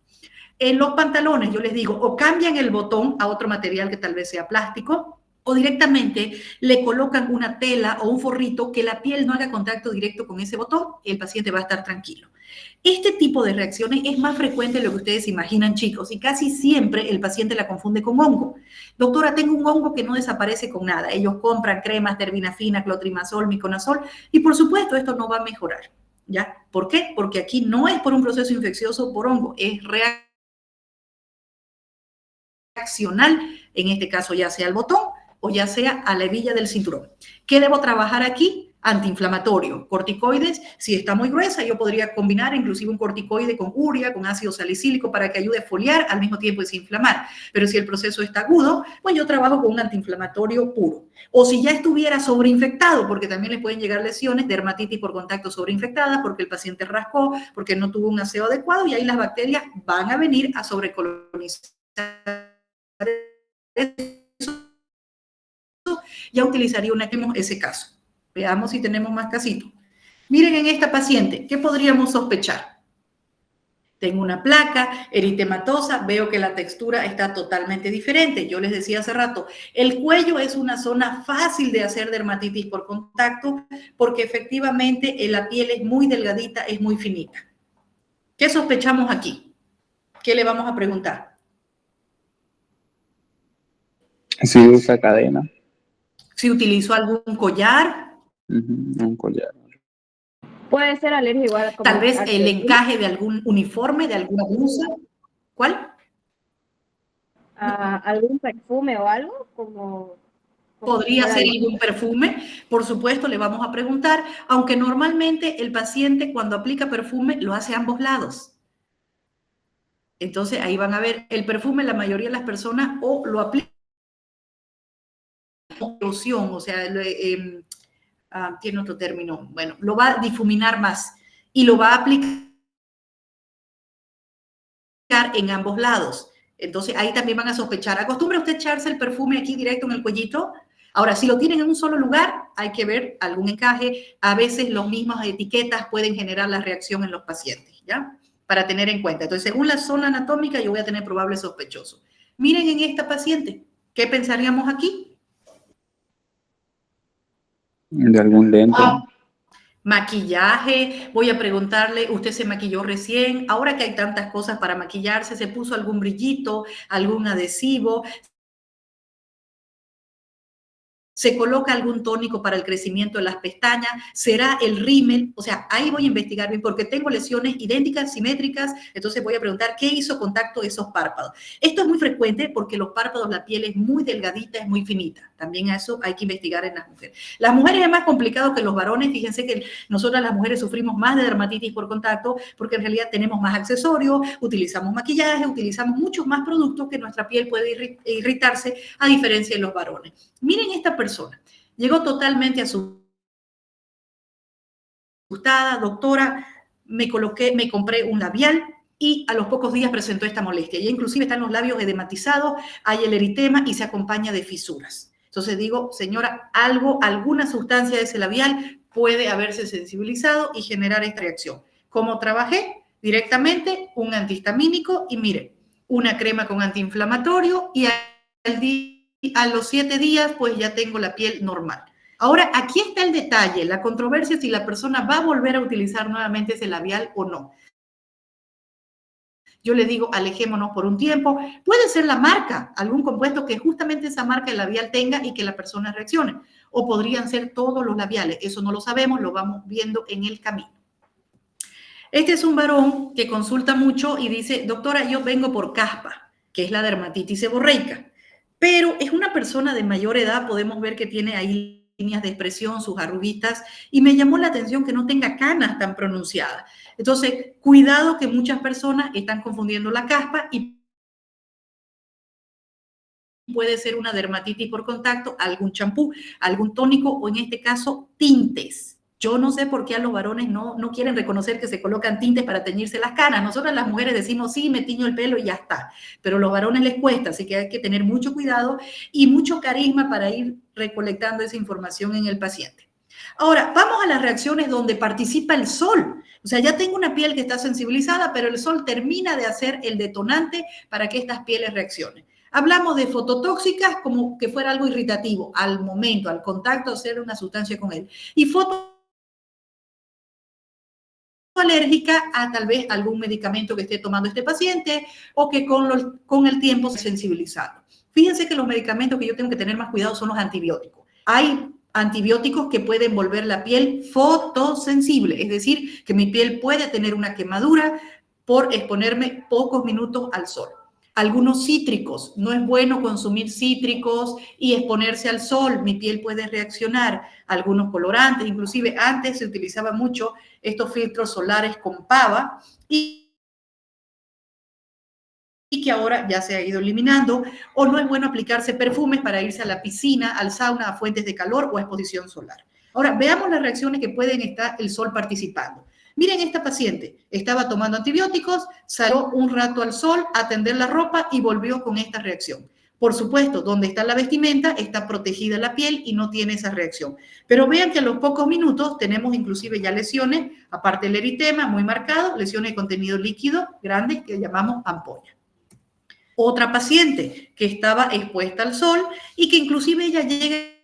En los pantalones, yo les digo, o cambian el botón a otro material que tal vez sea plástico, o directamente le colocan una tela o un forrito que la piel no haga contacto directo con ese botón, el paciente va a estar tranquilo. Este tipo de reacciones es más frecuente de lo que ustedes imaginan, chicos, y casi siempre el paciente la confunde con hongo. Doctora, tengo un hongo que no desaparece con nada. Ellos compran cremas, terbinafina, clotrimazol, miconazol, y por supuesto esto no va a mejorar. ¿Ya? ¿Por qué? Porque aquí no es por un proceso infeccioso por hongo, es reaccional, en este caso ya sea al botón o ya sea a la hebilla del cinturón. ¿Qué debo trabajar aquí? Antiinflamatorio, corticoides. Si está muy gruesa, yo podría combinar inclusive un corticoide con urea, con ácido salicílico para que ayude a foliar al mismo tiempo desinflamar. Pero si el proceso está agudo, pues yo trabajo con un antiinflamatorio puro. O si ya estuviera sobreinfectado, porque también les pueden llegar lesiones, dermatitis por contacto sobreinfectada, porque el paciente rascó, porque no tuvo un aseo adecuado, y ahí las bacterias van a venir a sobrecolonizar. Ya utilizaría ese caso. Veamos si tenemos más casitos. Miren en esta paciente, ¿qué podríamos sospechar? Tengo una placa eritematosa, veo que la textura está totalmente diferente. Yo les decía hace rato, el cuello es una zona fácil de hacer dermatitis por contacto porque efectivamente la piel es muy delgadita, es muy finita. ¿Qué sospechamos aquí? ¿Qué le vamos a preguntar? Si usa cadena. Si utilizó algún collar. Un collar. Puede ser alergia igual. Como tal vez el encaje de algún uniforme, de alguna blusa. ¿Cuál? ¿Algún perfume o algo? Como Podría ser algún perfume, por supuesto, le vamos a preguntar, aunque normalmente el paciente cuando aplica perfume lo hace a ambos lados. Entonces ahí van a ver el perfume, la mayoría de las personas o lo aplica como loción, o sea, tiene otro término, bueno, lo va a difuminar más y lo va a aplicar en ambos lados. Entonces ahí también van a sospechar. ¿Acostumbra usted echarse el perfume aquí directo en el cuellito? Ahora, si lo tienen en un solo lugar, hay que ver algún encaje. A veces las mismas etiquetas pueden generar la reacción en los pacientes, ¿ya? Para tener en cuenta. Entonces, según la zona anatómica, yo voy a tener probable sospechoso. Miren en esta paciente, ¿qué pensaríamos aquí? De algún lente. Maquillaje, voy a preguntarle, ¿usted se maquilló recién? Ahora que hay tantas cosas para maquillarse, ¿se puso algún brillito, algún adhesivo? ¿Se coloca algún tónico para el crecimiento de las pestañas? ¿Será el rímel? O sea, ahí voy a investigar bien porque tengo lesiones idénticas, simétricas, entonces voy a preguntar qué hizo contacto de esos párpados. Esto es muy frecuente porque los párpados, la piel es muy delgadita, es muy finita. También a eso hay que investigar en las mujeres. Las mujeres es más complicado que los varones. Fíjense que nosotras las mujeres sufrimos más de dermatitis por contacto porque en realidad tenemos más accesorios, utilizamos maquillaje, utilizamos muchos más productos que nuestra piel puede irritarse a diferencia de los varones. Miren esta persona, llegó totalmente asustada, doctora, me compré un labial y a los pocos días presentó esta molestia. Ya inclusive están los labios edematizados, hay el eritema y se acompaña de fisuras. Entonces digo, señora, alguna sustancia de ese labial puede haberse sensibilizado y generar esta reacción. ¿Cómo trabajé? Directamente un antihistamínico y mire, una crema con antiinflamatorio y a los 7 días pues ya tengo la piel normal. Ahora, aquí está el detalle, la controversia si la persona va a volver a utilizar nuevamente ese labial o no. Yo le digo, alejémonos por un tiempo. Puede ser la marca, algún compuesto que justamente esa marca de labial tenga y que la persona reaccione. O podrían ser todos los labiales. Eso no lo sabemos, lo vamos viendo en el camino. Este es un varón que consulta mucho y dice, doctora, yo vengo por caspa, que es la dermatitis seborreica. Pero es una persona de mayor edad, podemos ver que tiene ahí líneas de expresión, sus arruguitas, y me llamó la atención que no tenga canas tan pronunciadas. Entonces, cuidado que muchas personas están confundiendo la caspa y puede ser una dermatitis por contacto, algún champú, algún tónico o en este caso tintes. Yo no sé por qué a los varones no quieren reconocer que se colocan tintes para teñirse las canas. Nosotras las mujeres decimos, sí, me tiño el pelo y ya está. Pero a los varones les cuesta, así que hay que tener mucho cuidado y mucho carisma para ir recolectando esa información en el paciente. Ahora, vamos a las reacciones donde participa el sol. O sea, ya tengo una piel que está sensibilizada, pero el sol termina de hacer el detonante para que estas pieles reaccionen. Hablamos de fototóxicas como que fuera algo irritativo al momento, al contacto, hacer una sustancia con él. Y fotoalérgica a tal vez algún medicamento que esté tomando este paciente o que con el tiempo se sensibilizado. Fíjense que los medicamentos que yo tengo que tener más cuidado son los antibióticos. Hay antibióticos que pueden volver la piel fotosensible, es decir, que mi piel puede tener una quemadura por exponerme pocos minutos al sol. Algunos cítricos, no es bueno consumir cítricos y exponerse al sol, mi piel puede reaccionar. Algunos colorantes, inclusive antes se utilizaba mucho estos filtros solares con pava y que ahora ya se ha ido eliminando, o no es bueno aplicarse perfumes para irse a la piscina, al sauna, a fuentes de calor o a exposición solar. Ahora, veamos las reacciones que pueden estar el sol participando. Miren, esta paciente estaba tomando antibióticos, salió un rato al sol a tender la ropa y volvió con esta reacción. Por supuesto, donde está la vestimenta está protegida la piel y no tiene esa reacción. Pero vean que a los pocos minutos tenemos inclusive ya lesiones, aparte del eritema muy marcado, lesiones de contenido líquido grandes que llamamos ampolla. Otra paciente que estaba expuesta al sol y que inclusive ella llega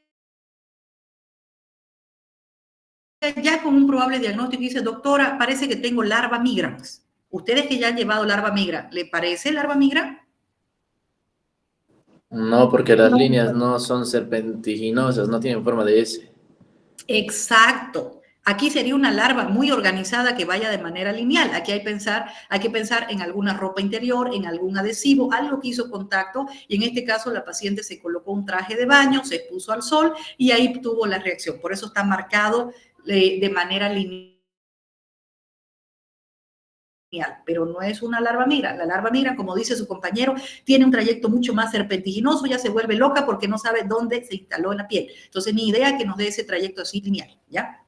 ya con un probable diagnóstico y dice, doctora, parece que tengo larva migrans. Ustedes que ya han llevado larva migra, ¿le parece larva migra? No, porque las líneas no son serpentiginosas, no tienen forma de S. Exacto. Aquí sería una larva muy organizada que vaya de manera lineal. Aquí hay que pensar en alguna ropa interior, en algún adhesivo, algo que hizo contacto y en este caso la paciente se colocó un traje de baño, se expuso al sol y ahí tuvo la reacción. Por eso está marcado de manera lineal. Pero no es una larva migra. La larva migra, como dice su compañero, tiene un trayecto mucho más serpentiginoso, ya se vuelve loca porque no sabe dónde se instaló en la piel. Entonces, ni idea que nos dé ese trayecto así lineal, ¿ya?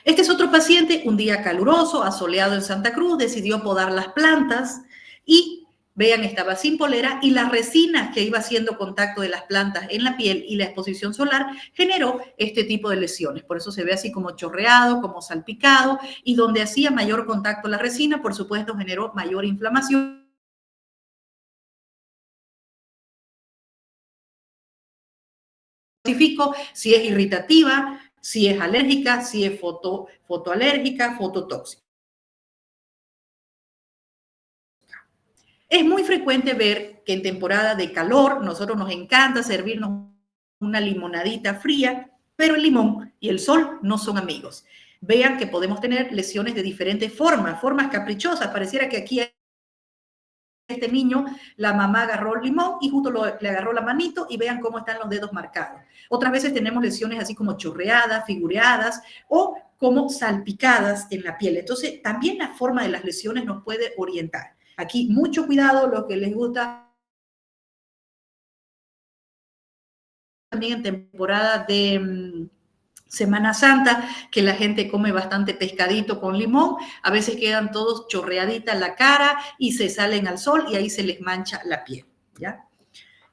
Este es otro paciente, un día caluroso, asoleado en Santa Cruz, decidió podar las plantas y, vean, estaba sin polera y la resina que iba haciendo contacto de las plantas en la piel y la exposición solar generó este tipo de lesiones. Por eso se ve así como chorreado, como salpicado y donde hacía mayor contacto la resina, por supuesto, generó mayor inflamación. Si es irritativa, si es alérgica, si es fotoalérgica, fototóxica. Es muy frecuente ver que en temporada de calor nosotros nos encanta servirnos una limonadita fría, pero el limón y el sol no son amigos. Vean que podemos tener lesiones de diferentes formas, formas caprichosas. Pareciera que aquí este niño, la mamá agarró el limón y justo le agarró la manito y vean cómo están los dedos marcados. Otras veces tenemos lesiones así como chorreadas, figureadas o como salpicadas en la piel. Entonces, también la forma de las lesiones nos puede orientar. Aquí, mucho cuidado, lo que les gusta también en temporada de Semana Santa, que la gente come bastante pescadito con limón, a veces quedan todos chorreaditas en la cara y se salen al sol y ahí se les mancha la piel, ¿ya?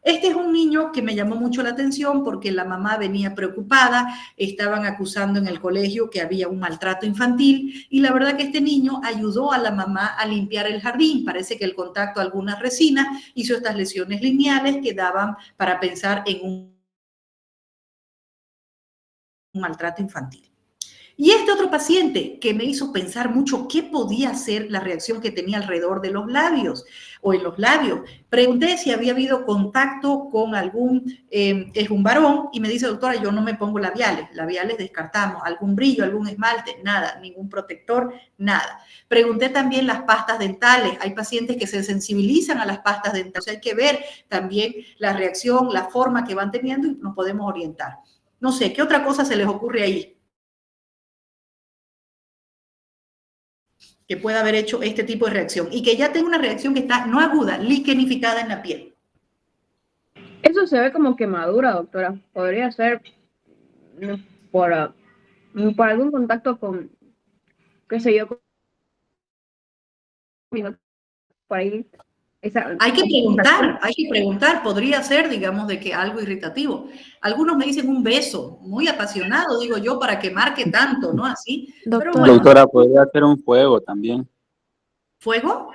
Este es un niño que me llamó mucho la atención porque la mamá venía preocupada, estaban acusando en el colegio que había un maltrato infantil y la verdad que este niño ayudó a la mamá a limpiar el jardín. Parece que el contacto a algunas resinas hizo estas lesiones lineales que daban para pensar en un maltrato infantil. Y este otro paciente que me hizo pensar mucho qué podía ser la reacción que tenía alrededor de los labios o en los labios. Pregunté si había habido contacto con es un varón y me dice, doctora, yo no me pongo labiales descartamos, algún brillo, algún esmalte, nada, ningún protector, nada. Pregunté también las pastas dentales, hay pacientes que se sensibilizan a las pastas dentales, hay que ver también la reacción, la forma que van teniendo y nos podemos orientar. No sé, ¿qué otra cosa se les ocurre ahí que pueda haber hecho este tipo de reacción y que ya tenga una reacción que está no aguda, liquenificada en la piel? Eso se ve como quemadura, doctora. Podría ser por algún contacto con, qué sé yo, por ahí. Hay que preguntar, podría ser, digamos, de que algo irritativo. Algunos me dicen un beso, muy apasionado, digo yo, para que marque tanto, ¿no? Así. Doctora, Pero bueno, Doctora, podría hacer un fuego también. ¿fuego?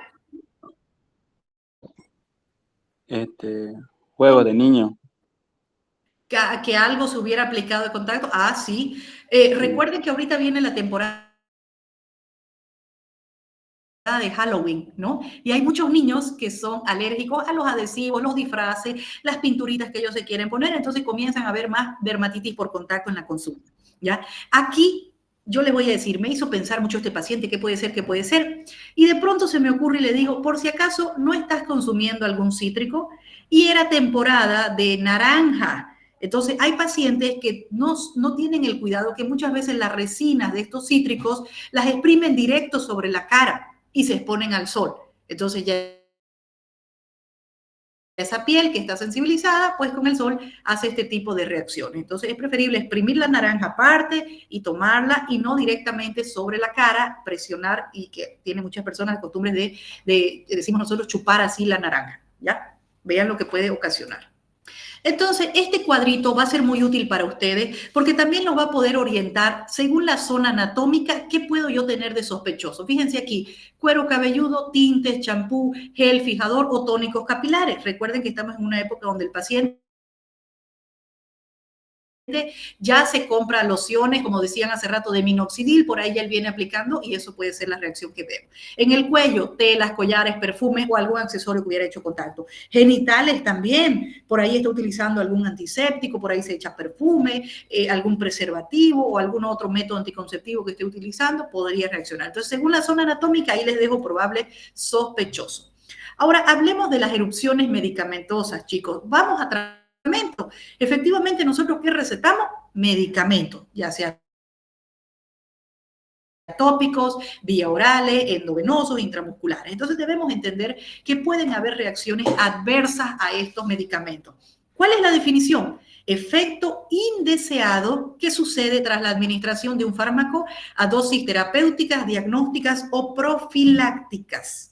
Juego de niño. Que algo se hubiera aplicado de contacto. Ah, sí. Recuerden que ahorita viene la temporada de Halloween, ¿no? Y hay muchos niños que son alérgicos a los adhesivos, los disfraces, las pinturitas que ellos se quieren poner, entonces comienzan a haber más dermatitis por contacto en la consulta, ¿ya? Aquí yo le voy a decir, me hizo pensar mucho este paciente, ¿qué puede ser, qué puede ser? Y de pronto se me ocurre y le digo, por si acaso no estás consumiendo algún cítrico, y era temporada de naranja. Entonces, hay pacientes que no tienen el cuidado, que muchas veces las resinas de estos cítricos las exprimen directo sobre la cara y se exponen al sol. Entonces ya esa piel que está sensibilizada, pues con el sol hace este tipo de reacciones. Entonces es preferible exprimir la naranja aparte y tomarla y no directamente sobre la cara, presionar, y que tiene muchas personas la costumbre decimos nosotros, chupar así la naranja, ¿ya? Vean lo que puede ocasionar. Entonces, este cuadrito va a ser muy útil para ustedes porque también los va a poder orientar según la zona anatómica, qué puedo yo tener de sospechoso. Fíjense aquí, cuero cabelludo, tintes, champú, gel, fijador o tónicos capilares. Recuerden que estamos en una época donde el paciente ya se compra lociones, como decían hace rato, de minoxidil, por ahí ya él viene aplicando y eso puede ser la reacción que vemos. En el cuello, telas, collares, perfumes o algún accesorio que hubiera hecho contacto. Genitales también, por ahí está utilizando algún antiséptico, por ahí se echa perfume, algún preservativo o algún otro método anticonceptivo que esté utilizando, podría reaccionar. Entonces, según la zona anatómica, ahí les dejo probable sospechoso. Ahora, hablemos de las erupciones medicamentosas, chicos. Vamos a tratamiento. Efectivamente, nosotros ¿qué recetamos? Medicamentos, ya sea tópicos, vía orales, endovenosos, intramusculares. Entonces debemos entender que pueden haber reacciones adversas a estos medicamentos. ¿Cuál es la definición? Efecto indeseado que sucede tras la administración de un fármaco a dosis terapéuticas, diagnósticas o profilácticas.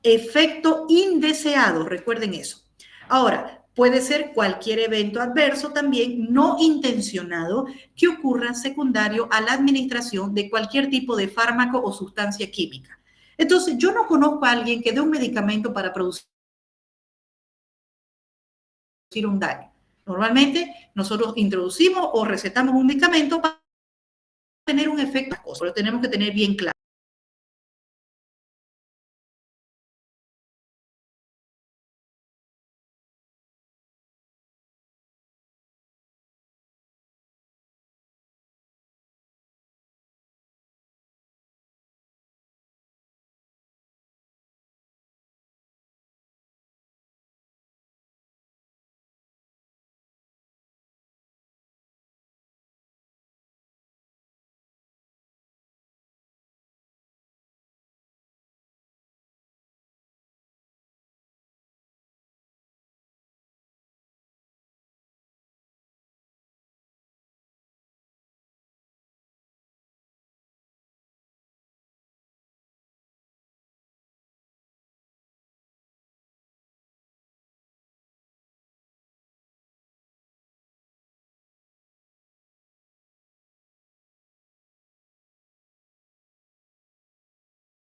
Efecto indeseado, recuerden eso. Ahora, puede ser cualquier evento adverso también no intencionado que ocurra secundario a la administración de cualquier tipo de fármaco o sustancia química. Entonces, yo no conozco a alguien que dé un medicamento para producir un daño. Normalmente, nosotros introducimos o recetamos un medicamento para tener un efecto, pero tenemos que tener bien claro.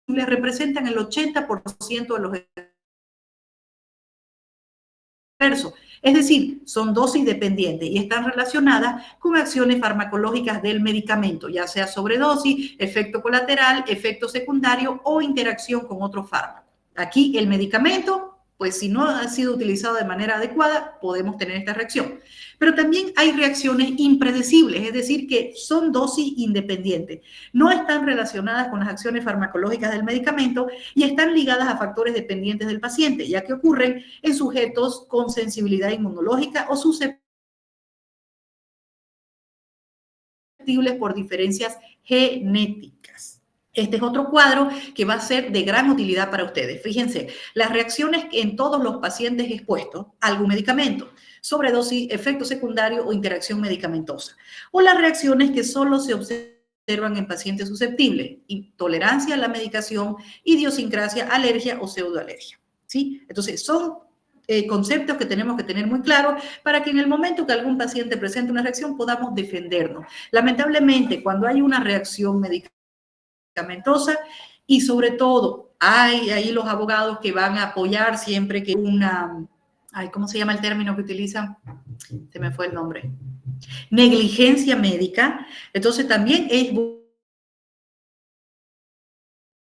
Les representan el 80% de los adversos. Es decir, son dosis dependientes y están relacionadas con acciones farmacológicas del medicamento, ya sea sobredosis, efecto colateral, efecto secundario o interacción con otro fármaco. Aquí el medicamento, pues si no ha sido utilizado de manera adecuada, podemos tener esta reacción. Pero también hay reacciones impredecibles, es decir, que son dosis independientes. No están relacionadas con las acciones farmacológicas del medicamento y están ligadas a factores dependientes del paciente, ya que ocurren en sujetos con sensibilidad inmunológica o susceptibles por diferencias genéticas. Este es otro cuadro que va a ser de gran utilidad para ustedes. Fíjense, las reacciones en todos los pacientes expuestos a algún medicamento, sobredosis, efecto secundario o interacción medicamentosa. O las reacciones que solo se observan en pacientes susceptibles, intolerancia a la medicación, idiosincrasia, alergia o pseudoalergia. ¿Sí? Entonces, son conceptos que tenemos que tener muy claros para que en el momento que algún paciente presente una reacción podamos defendernos. Lamentablemente, cuando hay una reacción medicamentosa, y sobre todo hay ahí los abogados que van a apoyar siempre que una Ay, ¿cómo se llama el término que utilizan? Se me fue el nombre. Negligencia médica. Entonces también es,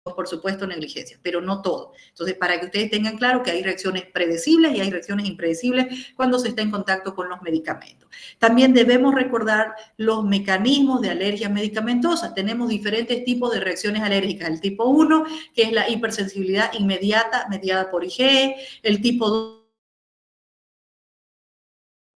por supuesto, negligencia, pero no todo. Entonces, para que ustedes tengan claro que hay reacciones predecibles y hay reacciones impredecibles cuando se está en contacto con los medicamentos. También debemos recordar los mecanismos de alergia medicamentosa. Tenemos diferentes tipos de reacciones alérgicas. El tipo 1, que es la hipersensibilidad inmediata mediada por IgE. El tipo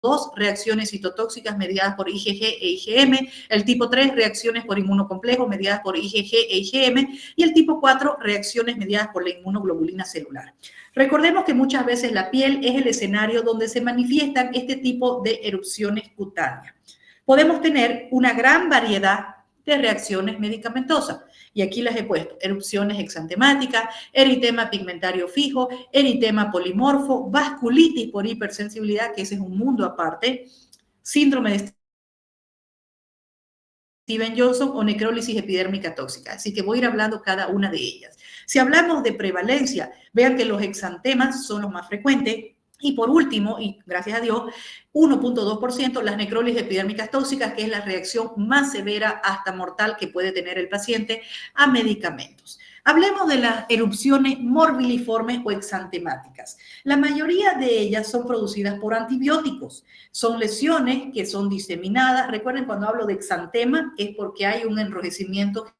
2, reacciones citotóxicas mediadas por IgG e IgM, el tipo 3, reacciones por inmunocomplejo mediadas por IgG e IgM, y el tipo 4, reacciones mediadas por la inmunoglobulina celular. Recordemos que muchas veces la piel es el escenario donde se manifiestan este tipo de erupciones cutáneas. Podemos tener una gran variedad de reacciones medicamentosas. Y aquí las he puesto: erupciones exantemáticas, eritema pigmentario fijo, eritema polimorfo, vasculitis por hipersensibilidad, que ese es un mundo aparte, síndrome de Stevens-Johnson o necrólisis epidérmica tóxica. Así que voy a ir hablando cada una de ellas. Si hablamos de prevalencia, vean que los exantemas son los más frecuentes. Y por último, y gracias a Dios, 1.2% las necrólisis epidérmicas tóxicas, que es la reacción más severa hasta mortal que puede tener el paciente a medicamentos. Hablemos de las erupciones morbiliformes o exantemáticas. La mayoría de ellas son producidas por antibióticos. Son lesiones que son diseminadas. Recuerden, cuando hablo de exantema es porque hay un enrojecimiento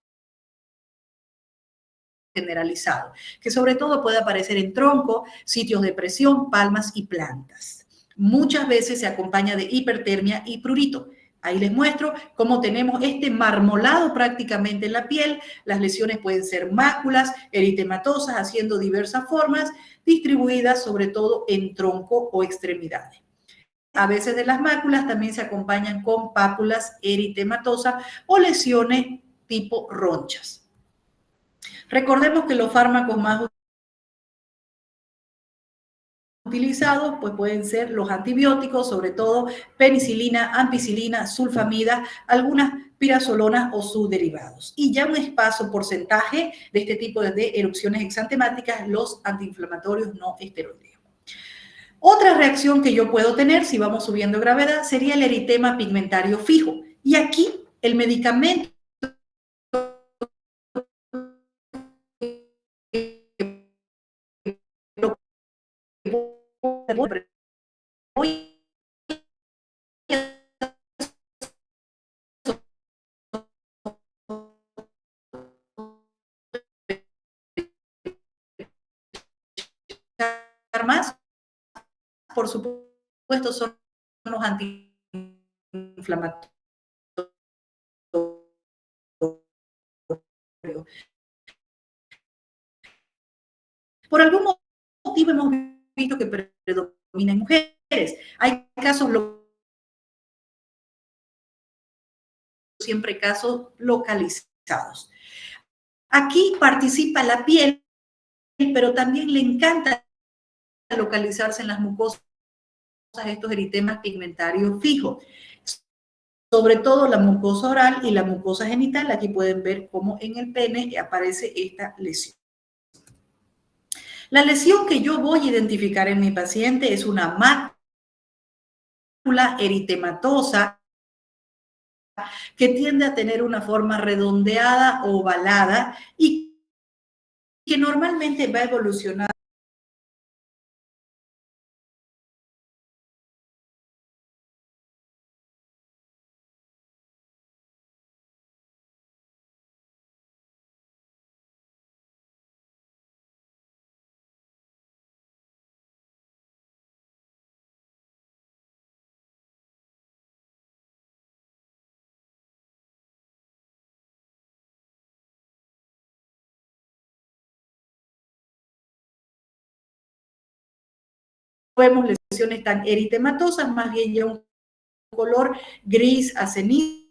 generalizado, que sobre todo puede aparecer en tronco, sitios de presión, palmas y plantas. Muchas veces se acompaña de hipertermia y prurito. Ahí les muestro cómo tenemos este marmolado prácticamente en la piel. Las lesiones pueden ser máculas, eritematosas, haciendo diversas formas, distribuidas sobre todo en tronco o extremidades. A veces de las máculas también se acompañan con pápulas eritematosas o lesiones tipo ronchas. Recordemos que los fármacos más utilizados pues pueden ser los antibióticos, sobre todo penicilina, ampicilina, sulfamida, algunas pirazolonas o sus derivados. Y ya un espacio porcentaje de este tipo de erupciones exantemáticas, los antiinflamatorios no esteroideos. Otra reacción que yo puedo tener si vamos subiendo gravedad sería el eritema pigmentario fijo. Y aquí el medicamento más, por supuesto, son los antiinflamatorios. Por algún motivo hemos visto que predomina en mujeres. Hay casos, siempre casos localizados. Aquí participa la piel, pero también le encanta localizarse en las mucosas estos eritemas pigmentarios fijos, sobre todo la mucosa oral y la mucosa genital. Aquí pueden ver cómo en el pene aparece esta lesión. La lesión que yo voy a identificar en mi paciente es una mácula eritematosa que tiende a tener una forma redondeada o ovalada y que normalmente va a evolucionar vemos lesiones tan eritematosas, más bien ya un color gris a cenizo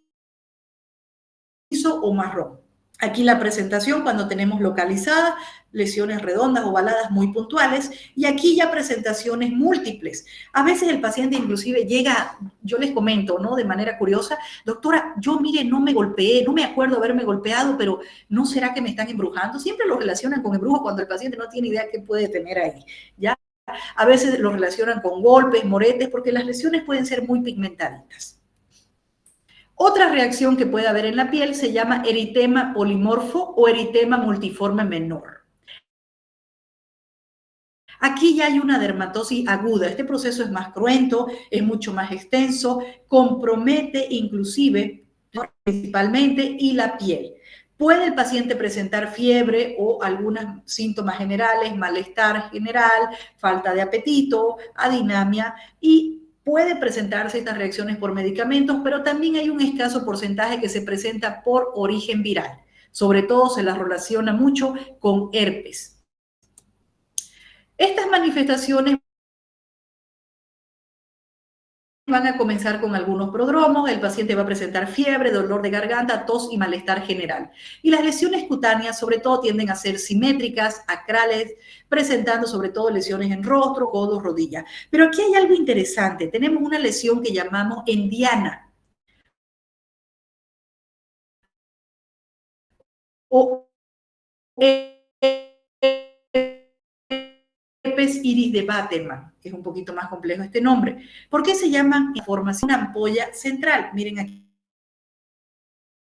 o marrón. Aquí la presentación cuando tenemos localizadas lesiones redondas, ovaladas, muy puntuales, y aquí ya presentaciones múltiples. A veces el paciente inclusive llega, yo les comento, ¿no? De manera curiosa: doctora, yo mire, no me golpeé, no me acuerdo haberme golpeado, pero ¿no será que me están embrujando? Siempre lo relacionan con embrujo cuando el paciente no tiene idea qué puede tener ahí, ¿ya? a veces lo relacionan con golpes, moretes, porque las lesiones pueden ser muy pigmentaditas. Otra reacción que puede haber en la piel se llama eritema polimorfo o eritema multiforme menor. Aquí ya hay una dermatosis aguda. Este proceso es más cruento, es mucho más extenso, compromete inclusive, principalmente, y la piel. Puede el paciente presentar fiebre o algunos síntomas generales, malestar general, falta de apetito, adinamia, y puede presentarse estas reacciones por medicamentos, pero también hay un escaso porcentaje que se presenta por origen viral. Sobre todo se las relaciona mucho con herpes. Estas manifestaciones van a comenzar con algunos prodromos, el paciente va a presentar fiebre, dolor de garganta, tos y malestar general. Y las lesiones cutáneas sobre todo tienden a ser simétricas, acrales, presentando sobre todo lesiones en rostro, codos, rodillas. Pero aquí hay algo interesante, tenemos una lesión que llamamos endiana o herpes iris de Bateman, que es un poquito más complejo este nombre. ¿Por qué se llama información ampolla central? Miren aquí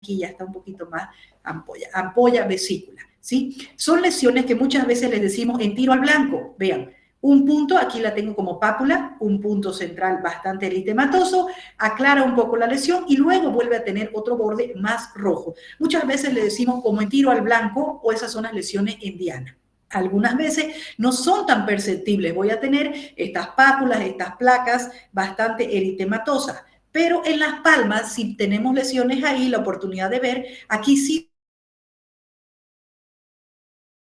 ya está un poquito más ampolla vesícula, ¿sí? Son lesiones que muchas veces les decimos en tiro al blanco. Vean, un punto, aquí la tengo como pápula, un punto central bastante eritematoso, aclara un poco la lesión y luego vuelve a tener otro borde más rojo. Muchas veces le decimos como en tiro al blanco o esas son las lesiones endianas. Algunas veces no son tan perceptibles. Voy a tener estas pápulas, estas placas bastante eritematosas. Pero en las palmas, si tenemos lesiones ahí, la oportunidad de ver, aquí sí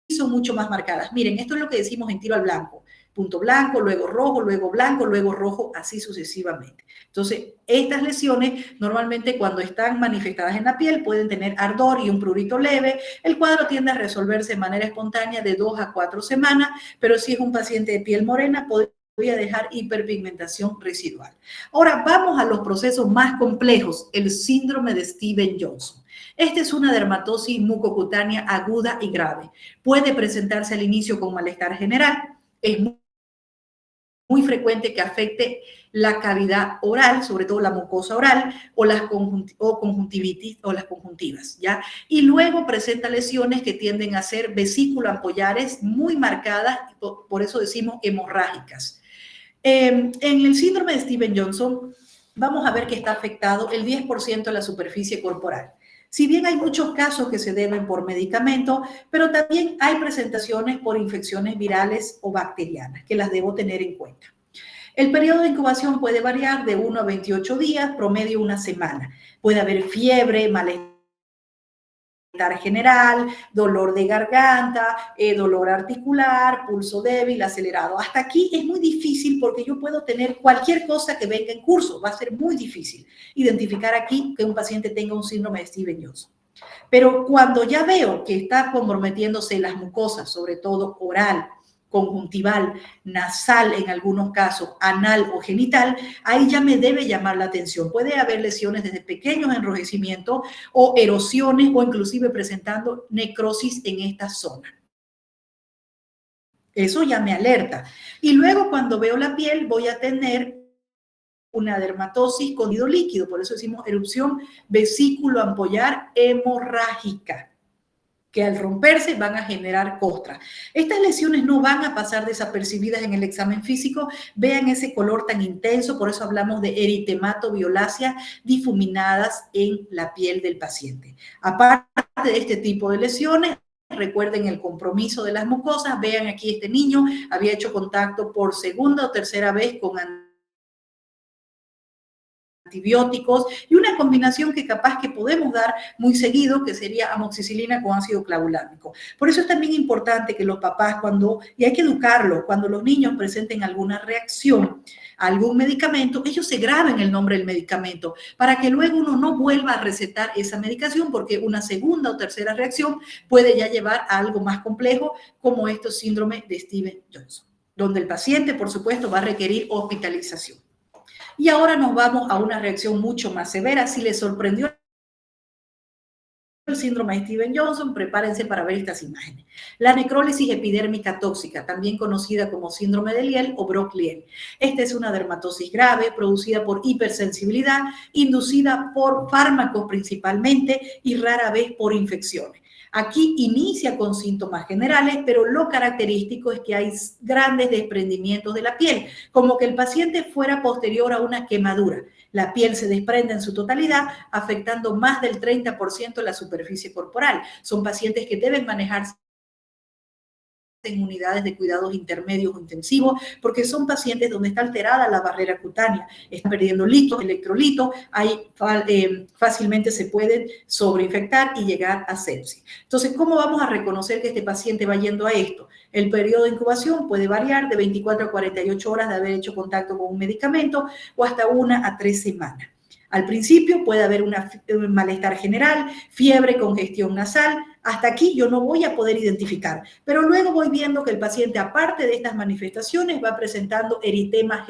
son mucho más marcadas. Miren, esto es lo que decimos en tiro al blanco. Punto blanco, luego blanco, luego rojo, así sucesivamente. Entonces, estas lesiones normalmente cuando están manifestadas en la piel pueden tener ardor y un prurito leve. El cuadro tiende a resolverse de manera espontánea de 2 a 4 semanas, pero si es un paciente de piel morena, podría dejar hiperpigmentación residual. Ahora vamos a los procesos más complejos, el síndrome de Stevens-Johnson. Esta es una dermatosis mucocutánea aguda y grave. Puede presentarse al inicio con malestar general. Es muy frecuente que afecte la cavidad oral, sobre todo la mucosa oral, o las conjuntivitis o las conjuntivas, ¿ya? Y luego presenta lesiones que tienden a ser vesículo-ampollares muy marcadas, por eso decimos hemorrágicas. En el síndrome de Stevens-Johnson, vamos a ver que está afectado el 10% de la superficie corporal. Si bien hay muchos casos que se deben por medicamentos, pero también hay presentaciones por infecciones virales o bacterianas, que las debo tener en cuenta. El periodo de incubación puede variar de 1 a 28 días, promedio una semana. Puede haber fiebre, malestar general, dolor de garganta, dolor articular, pulso débil, acelerado. Hasta aquí es muy difícil porque yo puedo tener cualquier cosa que venga en curso. Va a ser muy difícil identificar aquí que un paciente tenga un síndrome de Stevens-Johnson. Pero cuando ya veo que está comprometiéndose las mucosas, sobre todo oral, conjuntival, nasal en algunos casos, anal o genital, ahí ya me debe llamar la atención. Puede haber lesiones desde pequeños enrojecimientos o erosiones o inclusive presentando necrosis en esta zona. Eso ya me alerta. Y luego cuando veo la piel voy a tener una dermatosis con líquido, por eso decimos erupción vesículo-ampollar hemorrágica, que al romperse van a generar costras. Estas lesiones no van a pasar desapercibidas en el examen físico. Vean ese color tan intenso, por eso hablamos de eritemato-violáceas difuminadas en la piel del paciente. Aparte de este tipo de lesiones, recuerden el compromiso de las mucosas. Vean aquí este niño había hecho contacto por segunda o tercera vez con antibióticos y una combinación que capaz que podemos dar muy seguido, que sería amoxicilina con ácido clavulámico. Por eso es también importante que los papás y hay que educarlos, cuando los niños presenten alguna reacción a algún medicamento, ellos se graben el nombre del medicamento para que luego uno no vuelva a recetar esa medicación porque una segunda o tercera reacción puede ya llevar a algo más complejo como estos síndromes de Stevens-Johnson, donde el paciente, por supuesto, va a requerir hospitalización. Y ahora nos vamos a una reacción mucho más severa. Si les sorprendió el síndrome de Stevens-Johnson, prepárense para ver estas imágenes. La necrólisis epidérmica tóxica, también conocida como síndrome de Liel o Brock-Liel. Esta es una dermatosis grave producida por hipersensibilidad, inducida por fármacos principalmente y rara vez por infecciones. Aquí inicia con síntomas generales, pero lo característico es que hay grandes desprendimientos de la piel, como que el paciente fuera posterior a una quemadura. La piel se desprende en su totalidad, afectando más del 30% de la superficie corporal. Son pacientes que deben manejarse en unidades de cuidados intermedios o intensivos, porque son pacientes donde está alterada la barrera cutánea, están perdiendo líquidos, electrolitos, fácilmente se pueden sobreinfectar y llegar a sepsis. Entonces, ¿cómo vamos a reconocer que este paciente va yendo a esto? El periodo de incubación puede variar de 24 a 48 horas de haber hecho contacto con un medicamento o hasta 1 a 3 semanas. Al principio puede haber un malestar general, fiebre, congestión nasal. Hasta aquí yo no voy a poder identificar, pero luego voy viendo que el paciente, aparte de estas manifestaciones, va presentando eritema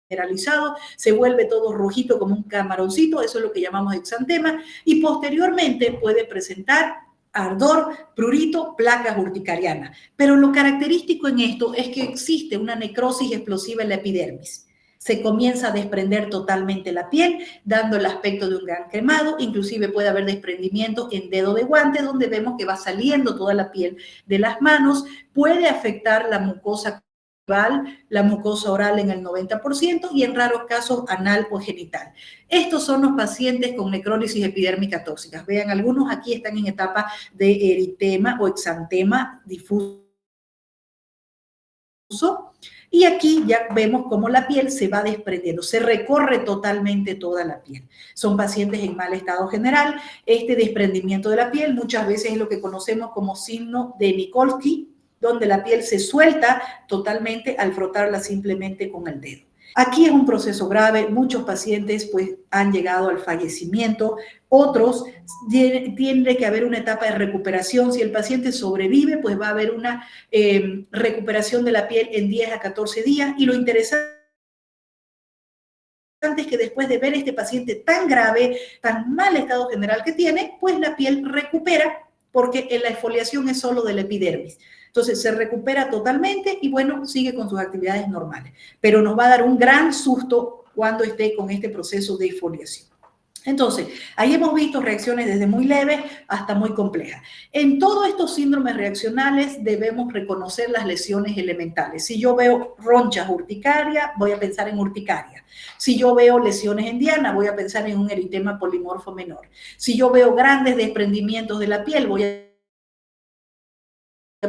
generalizado, se vuelve todo rojito como un camaroncito, eso es lo que llamamos exantema, y posteriormente puede presentar ardor, prurito, placas urticarianas. Pero lo característico en esto es que existe una necrosis explosiva en la epidermis. Se comienza a desprender totalmente la piel, dando el aspecto de un gran quemado, inclusive puede haber desprendimiento en dedo de guante, donde vemos que va saliendo toda la piel de las manos, puede afectar la mucosa oral, la mucosa oral en el 90% y en raros casos anal o genital. Estos son los pacientes con necrólisis epidérmica tóxica. Vean, algunos aquí están en etapa de eritema o exantema difuso. Y aquí ya vemos cómo la piel se va desprendiendo, se recorre totalmente toda la piel. Son pacientes en mal estado general. Este desprendimiento de la piel muchas veces es lo que conocemos como signo de Nikolsky, donde la piel se suelta totalmente al frotarla simplemente con el dedo. Aquí es un proceso grave, muchos pacientes pues han llegado al fallecimiento, otros tiene que haber una etapa de recuperación. Si el paciente sobrevive, pues va a haber una recuperación de la piel en 10 a 14 días y lo interesante es que después de ver este paciente tan grave, tan mal estado general que tiene, pues la piel recupera porque la exfoliación es solo de la epidermis. Entonces se recupera totalmente y bueno, sigue con sus actividades normales. Pero nos va a dar un gran susto cuando esté con este proceso de exfoliación. Entonces, ahí hemos visto reacciones desde muy leves hasta muy complejas. En todos estos síndromes reaccionales debemos reconocer las lesiones elementales. Si yo veo ronchas urticarias, voy a pensar en urticaria. Si yo veo lesiones en diana, voy a pensar en un eritema polimorfo menor. Si yo veo grandes desprendimientos de la piel, voy a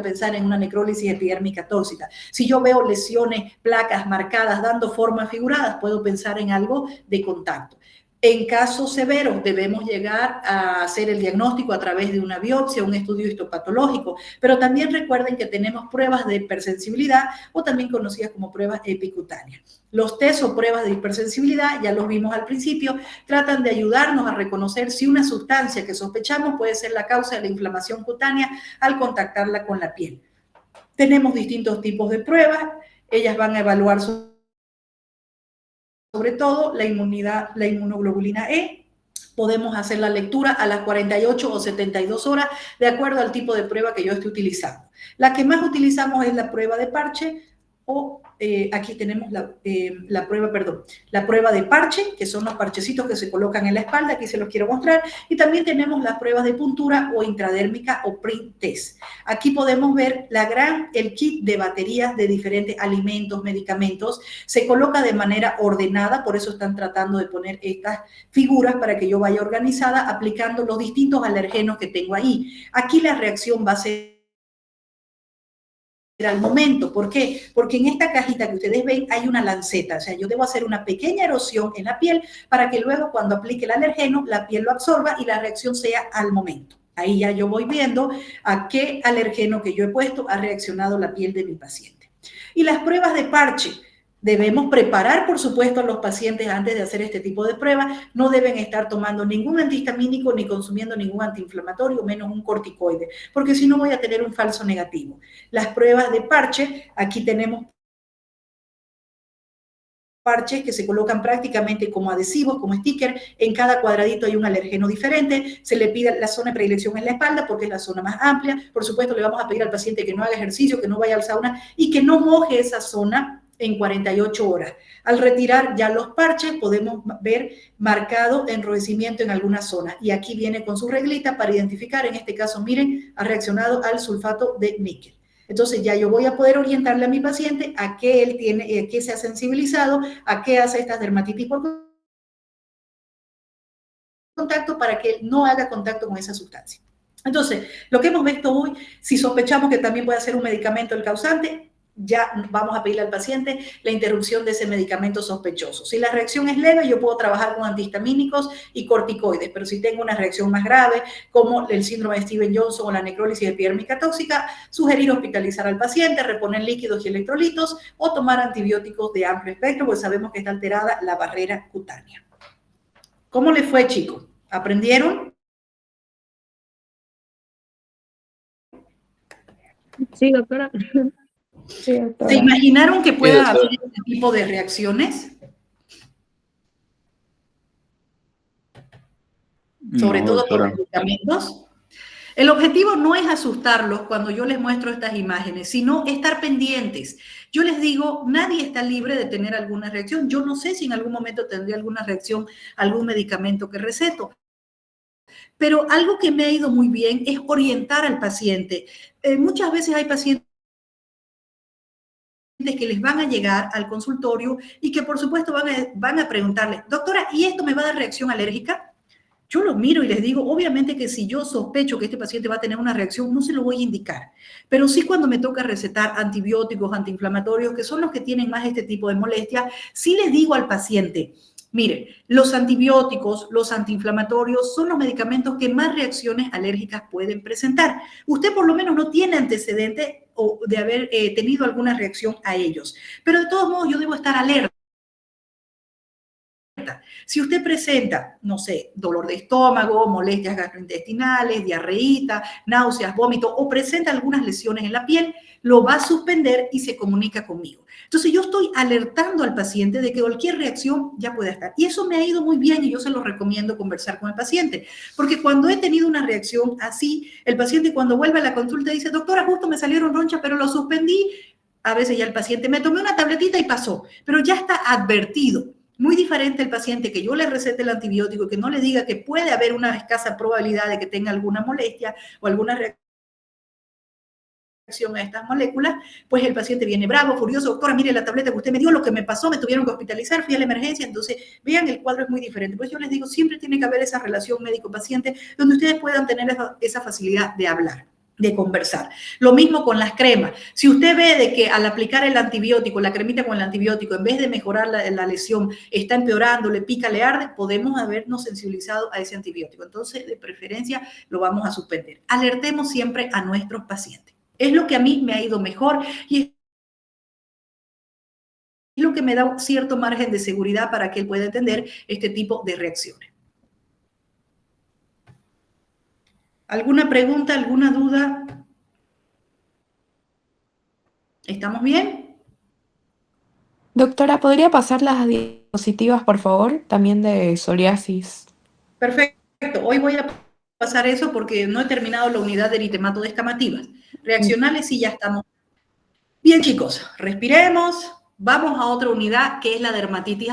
pensar en una necrólisis epidérmica tóxica. Si yo veo lesiones, placas marcadas dando formas figuradas, puedo pensar en algo de contacto. En casos severos debemos llegar a hacer el diagnóstico a través de una biopsia, un estudio histopatológico, pero también recuerden que tenemos pruebas de hipersensibilidad o también conocidas como pruebas epicutáneas. Los test o pruebas de hipersensibilidad, ya los vimos al principio, tratan de ayudarnos a reconocer si una sustancia que sospechamos puede ser la causa de la inflamación cutánea al contactarla con la piel. Tenemos distintos tipos de pruebas, ellas van a evaluar sobre todo la inmunoglobulina E. Podemos hacer la lectura a las 48 o 72 horas de acuerdo al tipo de prueba que yo esté utilizando. La que más utilizamos es la prueba de parche o aquí tenemos la prueba de parche, que son los parchecitos que se colocan en la espalda, aquí se los quiero mostrar, y también tenemos las pruebas de puntura o intradérmica o print test. Aquí podemos ver el kit de baterías de diferentes alimentos, medicamentos, se coloca de manera ordenada, por eso están tratando de poner estas figuras para que yo vaya organizada aplicando los distintos alergenos que tengo ahí. Aquí la reacción va a ser al momento. ¿Por qué? Porque en esta cajita que ustedes ven hay una lanceta, o sea, yo debo hacer una pequeña erosión en la piel para que luego cuando aplique el alergeno, la piel lo absorba y la reacción sea al momento. Ahí ya yo voy viendo a qué alergeno que yo he puesto ha reaccionado la piel de mi paciente. Y las pruebas de parche. Debemos preparar, por supuesto, a los pacientes antes de hacer este tipo de pruebas. No deben estar tomando ningún antihistamínico ni consumiendo ningún antiinflamatorio, menos un corticoide, porque si no voy a tener un falso negativo. Las pruebas de parche, aquí tenemos parches que se colocan prácticamente como adhesivos, como sticker. En cada cuadradito hay un alergeno diferente. Se le pide la zona de predilección en la espalda porque es la zona más amplia. Por supuesto, le vamos a pedir al paciente que no haga ejercicio, que no vaya al sauna y que no moje esa zona en 48 horas. Al retirar ya los parches, podemos ver marcado enrojecimiento en alguna zona. Y aquí viene con su reglita para identificar, en este caso, miren, ha reaccionado al sulfato de níquel. Entonces ya yo voy a poder orientarle a mi paciente a qué él tiene, a qué se ha sensibilizado, a qué hace estas dermatitis por contacto para que él no haga contacto con esa sustancia. Entonces, lo que hemos visto hoy, si sospechamos que también puede ser un medicamento el causante, ya vamos a pedirle al paciente la interrupción de ese medicamento sospechoso. Si la reacción es leve, yo puedo trabajar con antihistamínicos y corticoides, pero si tengo una reacción más grave, como el síndrome de Steven-Johnson o la necrólisis epidérmica tóxica, sugerir hospitalizar al paciente, reponer líquidos y electrolitos o tomar antibióticos de amplio espectro, porque sabemos que está alterada la barrera cutánea. ¿Cómo les fue, chicos? ¿Aprendieron? Sí, doctora. Sí, doctora. ¿Se imaginaron que pueda Sí, haber doctora. este tipo de reacciones? Sobre No, todo doctora. con medicamentos. El objetivo no es asustarlos cuando yo les muestro estas imágenes, sino estar pendientes. Yo les digo, nadie está libre de tener alguna reacción. Yo no sé si en algún momento tendría alguna reacción a algún medicamento que receto. Pero algo que me ha ido muy bien es orientar al paciente. Muchas veces hay pacientes que les van a llegar al consultorio y que por supuesto van a preguntarle, doctora, ¿y esto me va a dar reacción alérgica? Yo los miro y les digo, obviamente que si yo sospecho que este paciente va a tener una reacción, no se lo voy a indicar. Pero sí cuando me toca recetar antibióticos, antiinflamatorios, que son los que tienen más este tipo de molestia, sí les digo al paciente, mire, los antibióticos, los antiinflamatorios son los medicamentos que más reacciones alérgicas pueden presentar. Usted por lo menos no tiene antecedentes o de haber tenido alguna reacción a ellos. Pero de todos modos yo debo estar alerta. Si usted presenta, no sé, dolor de estómago, molestias gastrointestinales, diarreíta, náuseas, vómito o presenta algunas lesiones en la piel, lo va a suspender y se comunica conmigo. Entonces yo estoy alertando al paciente de que cualquier reacción ya puede estar. Y eso me ha ido muy bien y yo se lo recomiendo conversar con el paciente. Porque cuando he tenido una reacción así, el paciente cuando vuelve a la consulta dice, doctora, justo me salieron ronchas, pero lo suspendí. A veces ya el paciente me tomé una tabletita y pasó, pero ya está advertido. Muy diferente el paciente que yo le recete el antibiótico y que no le diga que puede haber una escasa probabilidad de que tenga alguna molestia o alguna reacción a estas moléculas, pues el paciente viene bravo, furioso, doctora, mire la tableta que usted me dio, lo que me pasó, me tuvieron que hospitalizar, fui a la emergencia, entonces vean, el cuadro es muy diferente. Pues yo les digo, siempre tiene que haber esa relación médico-paciente donde ustedes puedan tener esa facilidad de hablar, de conversar. Lo mismo con las cremas. Si usted ve de que al aplicar el antibiótico, la cremita con el antibiótico, en vez de mejorar la lesión, está empeorando, le pica, le arde, podemos habernos sensibilizado a ese antibiótico. Entonces, de preferencia, lo vamos a suspender. Alertemos siempre a nuestros pacientes. Es lo que a mí me ha ido mejor y es lo que me da cierto margen de seguridad para que él pueda entender este tipo de reacciones. ¿Alguna pregunta, alguna duda? ¿Estamos bien? Doctora, ¿podría pasar las diapositivas, por favor? También de psoriasis. Perfecto. Hoy voy a pasar eso porque no he terminado la unidad de eritemato descamativas. Reaccionales sí ya estamos. Bien, chicos, respiremos. Vamos a otra unidad que es la dermatitis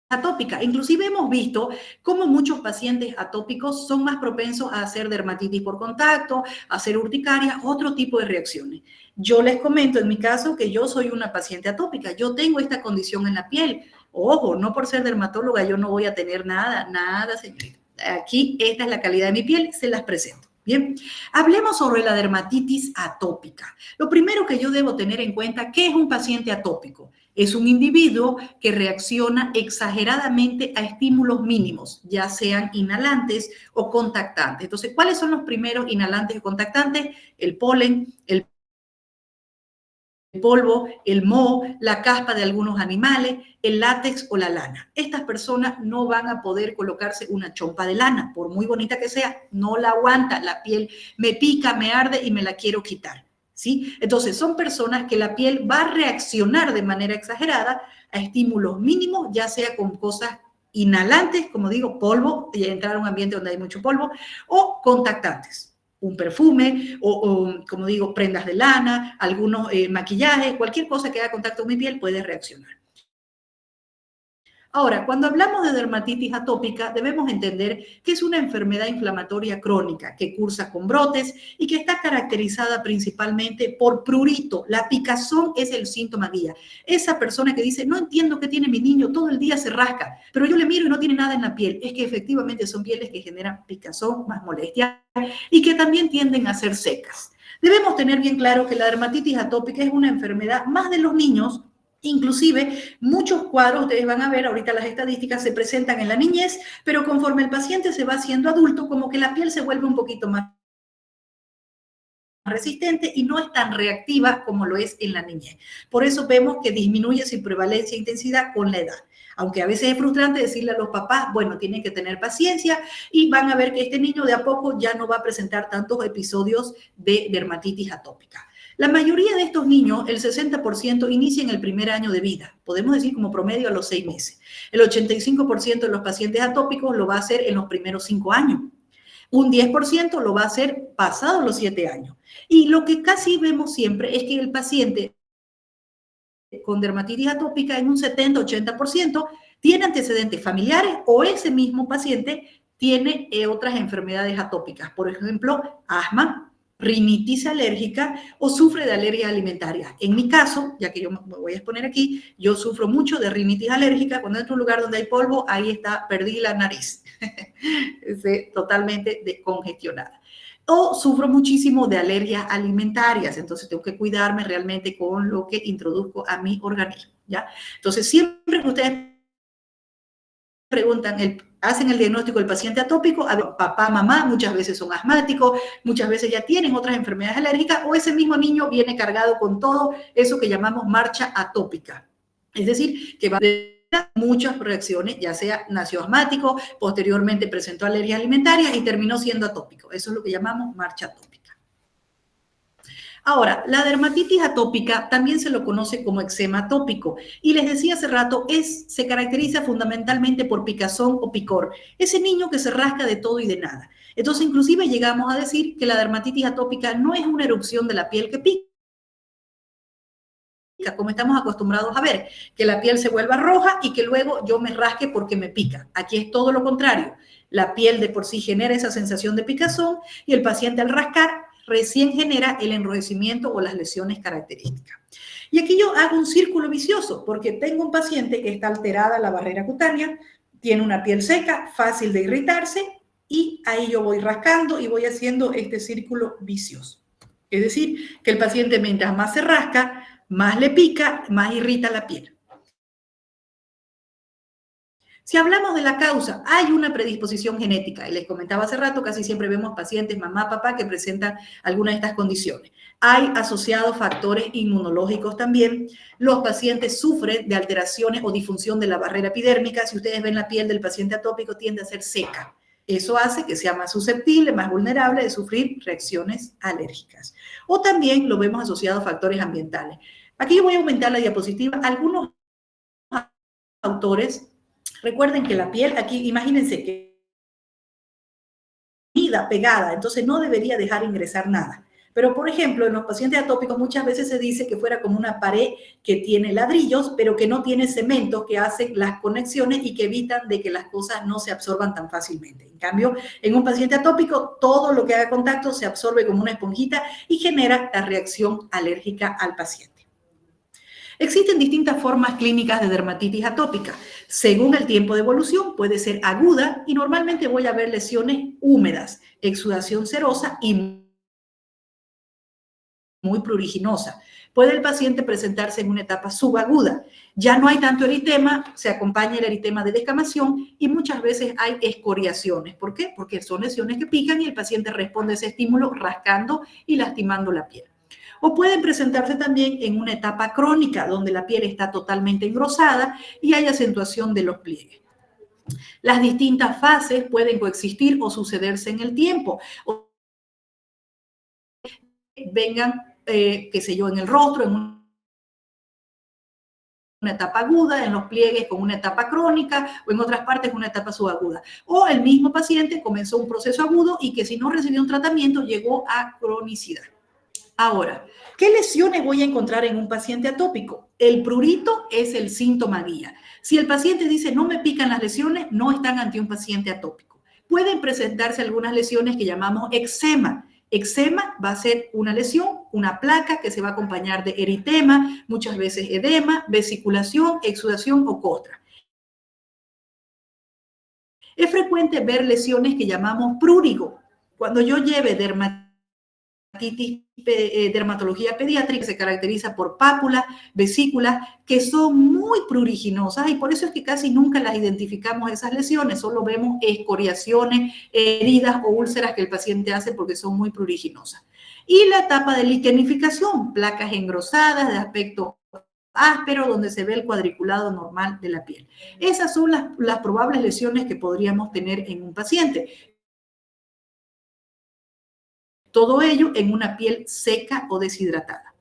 atópica. Inclusive hemos visto cómo muchos pacientes atópicos son más propensos a hacer dermatitis por contacto, a hacer urticaria, otro tipo de reacciones. Yo les comento en mi caso que yo soy una paciente atópica. Yo tengo esta condición en la piel. Ojo, no por ser dermatóloga yo no voy a tener nada, señorita. Aquí esta es la calidad de mi piel, se las presento. Bien, hablemos sobre la dermatitis atópica. Lo primero que yo debo tener en cuenta, ¿qué es un paciente atópico? Es un individuo que reacciona exageradamente a estímulos mínimos, ya sean inhalantes o contactantes. Entonces, ¿cuáles son los primeros inhalantes y contactantes? El polen, el polvo, el moho, la caspa de algunos animales, el látex o la lana. Estas personas no van a poder colocarse una chompa de lana, por muy bonita que sea, no la aguanta, la piel me pica, me arde y me la quiero quitar. ¿sí? Entonces, son personas que la piel va a reaccionar de manera exagerada a estímulos mínimos, ya sea con cosas inhalantes, como digo, polvo, y entrar a un ambiente donde hay mucho polvo, o contactantes, un perfume, o como digo, prendas de lana, algunos maquillajes, cualquier cosa que haga contacto con mi piel puede reaccionar. Ahora, cuando hablamos de dermatitis atópica, debemos entender que es una enfermedad inflamatoria crónica que cursa con brotes y que está caracterizada principalmente por prurito. La picazón es el síntoma guía. Esa persona que dice, no entiendo qué tiene mi niño, todo el día se rasca, pero yo le miro y no tiene nada en la piel. Es que efectivamente son pieles que generan picazón, más molestia y que también tienden a ser secas. Debemos tener bien claro que la dermatitis atópica es una enfermedad más de los niños. Inclusive, muchos cuadros, ustedes van a ver, ahorita las estadísticas se presentan en la niñez, pero conforme el paciente se va haciendo adulto, como que la piel se vuelve un poquito más resistente y no es tan reactiva como lo es en la niñez. Por eso vemos que disminuye su prevalencia e intensidad con la edad. Aunque a veces es frustrante decirle a los papás, bueno, tienen que tener paciencia y van a ver que este niño de a poco ya no va a presentar tantos episodios de dermatitis atópica. La mayoría de estos niños, el 60%, inicia en el primer año de vida, podemos decir como promedio a los 6 meses. El 85% de los pacientes atópicos lo va a hacer en los primeros 5 años. Un 10% lo va a hacer pasados los 7 años. Y lo que casi vemos siempre es que el paciente con dermatitis atópica en un 70-80% tiene antecedentes familiares o ese mismo paciente tiene otras enfermedades atópicas, por ejemplo, asma, rinitis alérgica o sufre de alergia alimentaria. En mi caso, ya que yo me voy a exponer aquí, yo sufro mucho de rinitis alérgica. Cuando entro a un lugar donde hay polvo, ahí está, perdí la nariz, totalmente descongestionada. O sufro muchísimo de alergias alimentarias, entonces tengo que cuidarme realmente con lo que introduzco a mi organismo, ¿ya? Entonces, siempre que ustedes preguntan, hacen el diagnóstico del paciente atópico, a ver, papá, mamá, muchas veces son asmáticos, muchas veces ya tienen otras enfermedades alérgicas, o ese mismo niño viene cargado con todo eso que llamamos marcha atópica. Es decir, que va a tener muchas reacciones, ya sea nació asmático, posteriormente presentó alergias alimentarias y terminó siendo atópico. Eso es lo que llamamos marcha atópica. Ahora, la dermatitis atópica también se lo conoce como eczema atópico y les decía hace rato, se caracteriza fundamentalmente por picazón o picor, ese niño que se rasca de todo y de nada. Entonces, inclusive llegamos a decir que la dermatitis atópica no es una erupción de la piel que pica, como estamos acostumbrados a ver, que la piel se vuelva roja y que luego yo me rasque porque me pica. Aquí es todo lo contrario. La piel de por sí genera esa sensación de picazón y el paciente al rascar recién genera el enrojecimiento o las lesiones características. Y aquí yo hago un círculo vicioso porque tengo un paciente que está alterada la barrera cutánea, tiene una piel seca, fácil de irritarse y ahí yo voy rascando y voy haciendo este círculo vicioso. Es decir, que el paciente mientras más se rasca, más le pica, más irrita la piel. Si hablamos de la causa, hay una predisposición genética. Y les comentaba hace rato, casi siempre vemos pacientes, mamá, papá, que presentan alguna de estas condiciones. Hay asociados factores inmunológicos también. Los pacientes sufren de alteraciones o disfunción de la barrera epidérmica. Si ustedes ven la piel del paciente atópico, tiende a ser seca. Eso hace que sea más susceptible, más vulnerable de sufrir reacciones alérgicas. O también lo vemos asociado a factores ambientales. Aquí yo voy a aumentar la diapositiva. Algunos autores, recuerden que la piel, aquí imagínense que pegada, entonces no debería dejar ingresar nada. Pero, por ejemplo, en los pacientes atópicos muchas veces se dice que fuera como una pared que tiene ladrillos, pero que no tiene cemento que hacen las conexiones y que evitan de que las cosas no se absorban tan fácilmente. En cambio, en un paciente atópico, todo lo que haga contacto se absorbe como una esponjita y genera la reacción alérgica al paciente. Existen distintas formas clínicas de dermatitis atópica. Según el tiempo de evolución, puede ser aguda y normalmente voy a ver lesiones húmedas, exudación serosa y muy pruriginosa. Puede el paciente presentarse en una etapa subaguda. Ya no hay tanto eritema, se acompaña el eritema de descamación y muchas veces hay escoriaciones. ¿Por qué? Porque son lesiones que pican y el paciente responde a ese estímulo rascando y lastimando la piel. O pueden presentarse también en una etapa crónica, donde la piel está totalmente engrosada y hay acentuación de los pliegues. Las distintas fases pueden coexistir o sucederse en el tiempo. O vengan qué sé yo, en el rostro, en una etapa aguda, en los pliegues con una etapa crónica o en otras partes con una etapa subaguda. O el mismo paciente comenzó un proceso agudo y que si no recibió un tratamiento llegó a cronicidad. Ahora, ¿qué lesiones voy a encontrar en un paciente atópico? El prurito es el síntoma guía. Si el paciente dice no me pican las lesiones, no están ante un paciente atópico. Pueden presentarse algunas lesiones que llamamos eczema. Eczema va a ser una lesión, una placa que se va a acompañar de eritema, muchas veces edema, vesiculación, exudación o costra. Es frecuente ver lesiones que llamamos prurigo. Cuando yo lleve dermatología pediátrica, se caracteriza por pápulas, vesículas, que son muy pruriginosas y por eso es que casi nunca las identificamos esas lesiones, solo vemos escoriaciones, heridas o úlceras que el paciente hace porque son muy pruriginosas. Y la etapa de liquenificación, placas engrosadas de aspecto áspero donde se ve el cuadriculado normal de la piel. Esas son las probables lesiones que podríamos tener en un paciente. Todo ello en una piel seca o deshidratada.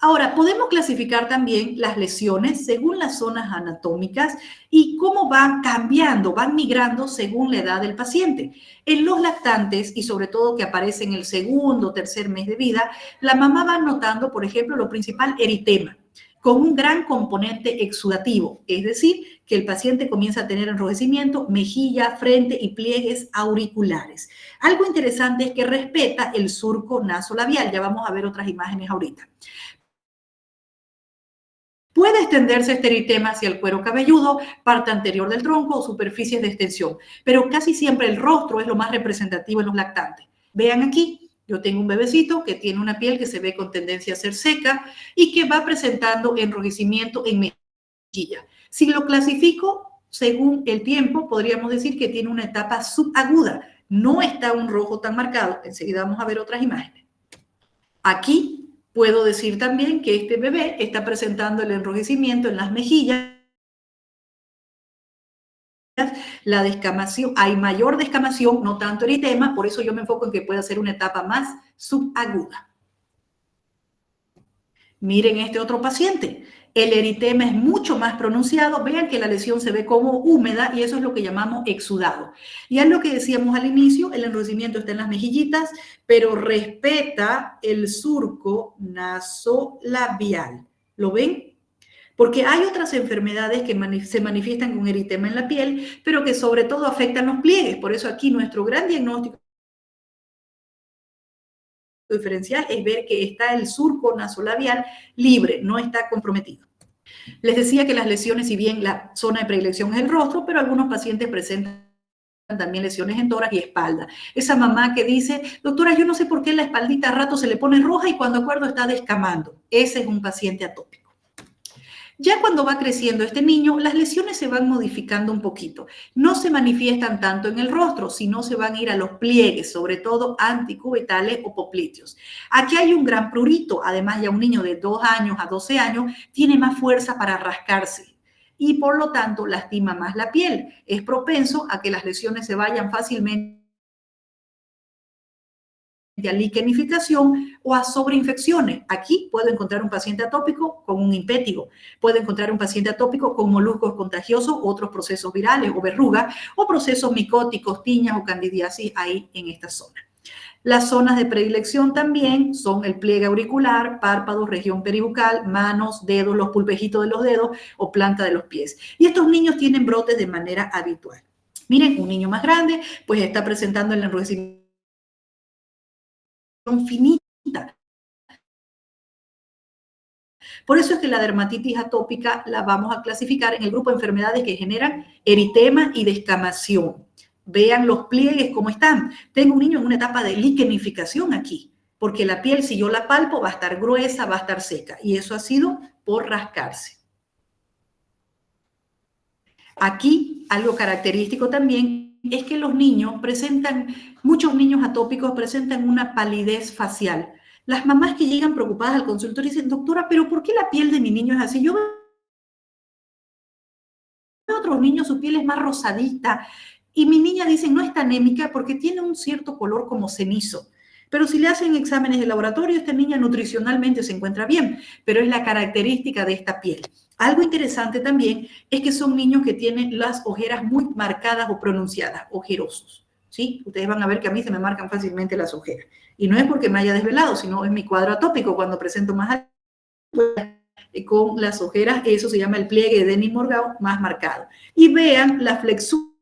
Ahora, podemos clasificar también las lesiones según las zonas anatómicas y cómo van cambiando, van migrando según la edad del paciente. En los lactantes, y sobre todo que aparece en el segundo o tercer mes de vida, la mamá va notando, por ejemplo, lo principal, eritema, con un gran componente exudativo, es decir, que el paciente comienza a tener enrojecimiento, mejilla, frente y pliegues auriculares. Algo interesante es que respeta el surco nasolabial. Ya vamos a ver otras imágenes ahorita. Puede extenderse este eritema hacia el cuero cabelludo, parte anterior del tronco o superficies de extensión, pero casi siempre el rostro es lo más representativo en los lactantes. Vean aquí, yo tengo un bebecito que tiene una piel que se ve con tendencia a ser seca y que va presentando enrojecimiento en mejilla. Si lo clasifico según el tiempo, podríamos decir que tiene una etapa subaguda. No está un rojo tan marcado. Enseguida vamos a ver otras imágenes. Aquí puedo decir también que este bebé está presentando el enrojecimiento en las mejillas. La descamación, hay mayor descamación, no tanto eritema, por eso yo me enfoco en que pueda ser una etapa más subaguda. Miren este otro paciente. El eritema es mucho más pronunciado. Vean que la lesión se ve como húmeda y eso es lo que llamamos exudado. Y es lo que decíamos al inicio, el enrojecimiento está en las mejillitas, pero respeta el surco nasolabial. ¿Lo ven? Porque hay otras enfermedades que se manifiestan con eritema en la piel, pero que sobre todo afectan los pliegues. Por eso aquí nuestro gran diagnóstico diferencial es ver que está el surco nasolabial libre, no está comprometido. Les decía que las lesiones, si bien la zona de predilección es el rostro, pero algunos pacientes presentan también lesiones en tórax y espalda. Esa mamá que dice, doctora, yo no sé por qué la espaldita a rato se le pone roja y cuando acuerdo está descamando. Ese es un paciente atópico. Ya cuando va creciendo este niño, las lesiones se van modificando un poquito. No se manifiestan tanto en el rostro, sino se van a ir a los pliegues, sobre todo anticubitales o popliteos. Aquí hay un gran prurito. Además, ya un niño de 2 años a 12 años tiene más fuerza para rascarse y por lo tanto lastima más la piel. Es propenso a que las lesiones se vayan fácilmente a liquenificación o a sobreinfecciones. Aquí puedo encontrar un paciente atópico con un impétigo, puedo encontrar un paciente atópico con moluscos contagiosos, otros procesos virales o verrugas, o procesos micóticos, tiñas o candidiasis ahí en esta zona. Las zonas de predilección también son el pliegue auricular, párpados, región peribucal, manos, dedos, los pulpejitos de los dedos o planta de los pies. Y estos niños tienen brotes de manera habitual. Miren, un niño más grande pues está presentando el enrojecimiento finita. Por eso es que la dermatitis atópica la vamos a clasificar en el grupo de enfermedades que generan eritema y descamación. Vean los pliegues cómo están. Tengo un niño en una etapa de liquenificación aquí, porque la piel, si yo la palpo, va a estar gruesa, va a estar seca. Y eso ha sido por rascarse. Aquí, algo característico también es que los niños muchos niños atópicos presentan una palidez facial. Las mamás que llegan preocupadas al consultorio dicen, doctora, ¿pero por qué la piel de mi niño es así? Yo veo a otros niños, su piel es más rosadita. Y mi niña dice, no está anémica porque tiene un cierto color como cenizo. Pero si le hacen exámenes de laboratorio, esta niña nutricionalmente se encuentra bien, pero es la característica de esta piel. Algo interesante también es que son niños que tienen las ojeras muy marcadas o pronunciadas, ojerosos, ¿sí? Ustedes van a ver que a mí se me marcan fácilmente las ojeras. Y no es porque me haya desvelado, sino es mi cuadro atópico. Cuando presento más con las ojeras, eso se llama el pliegue de Dennis-Morgau más marcado. Y vean las flexuras.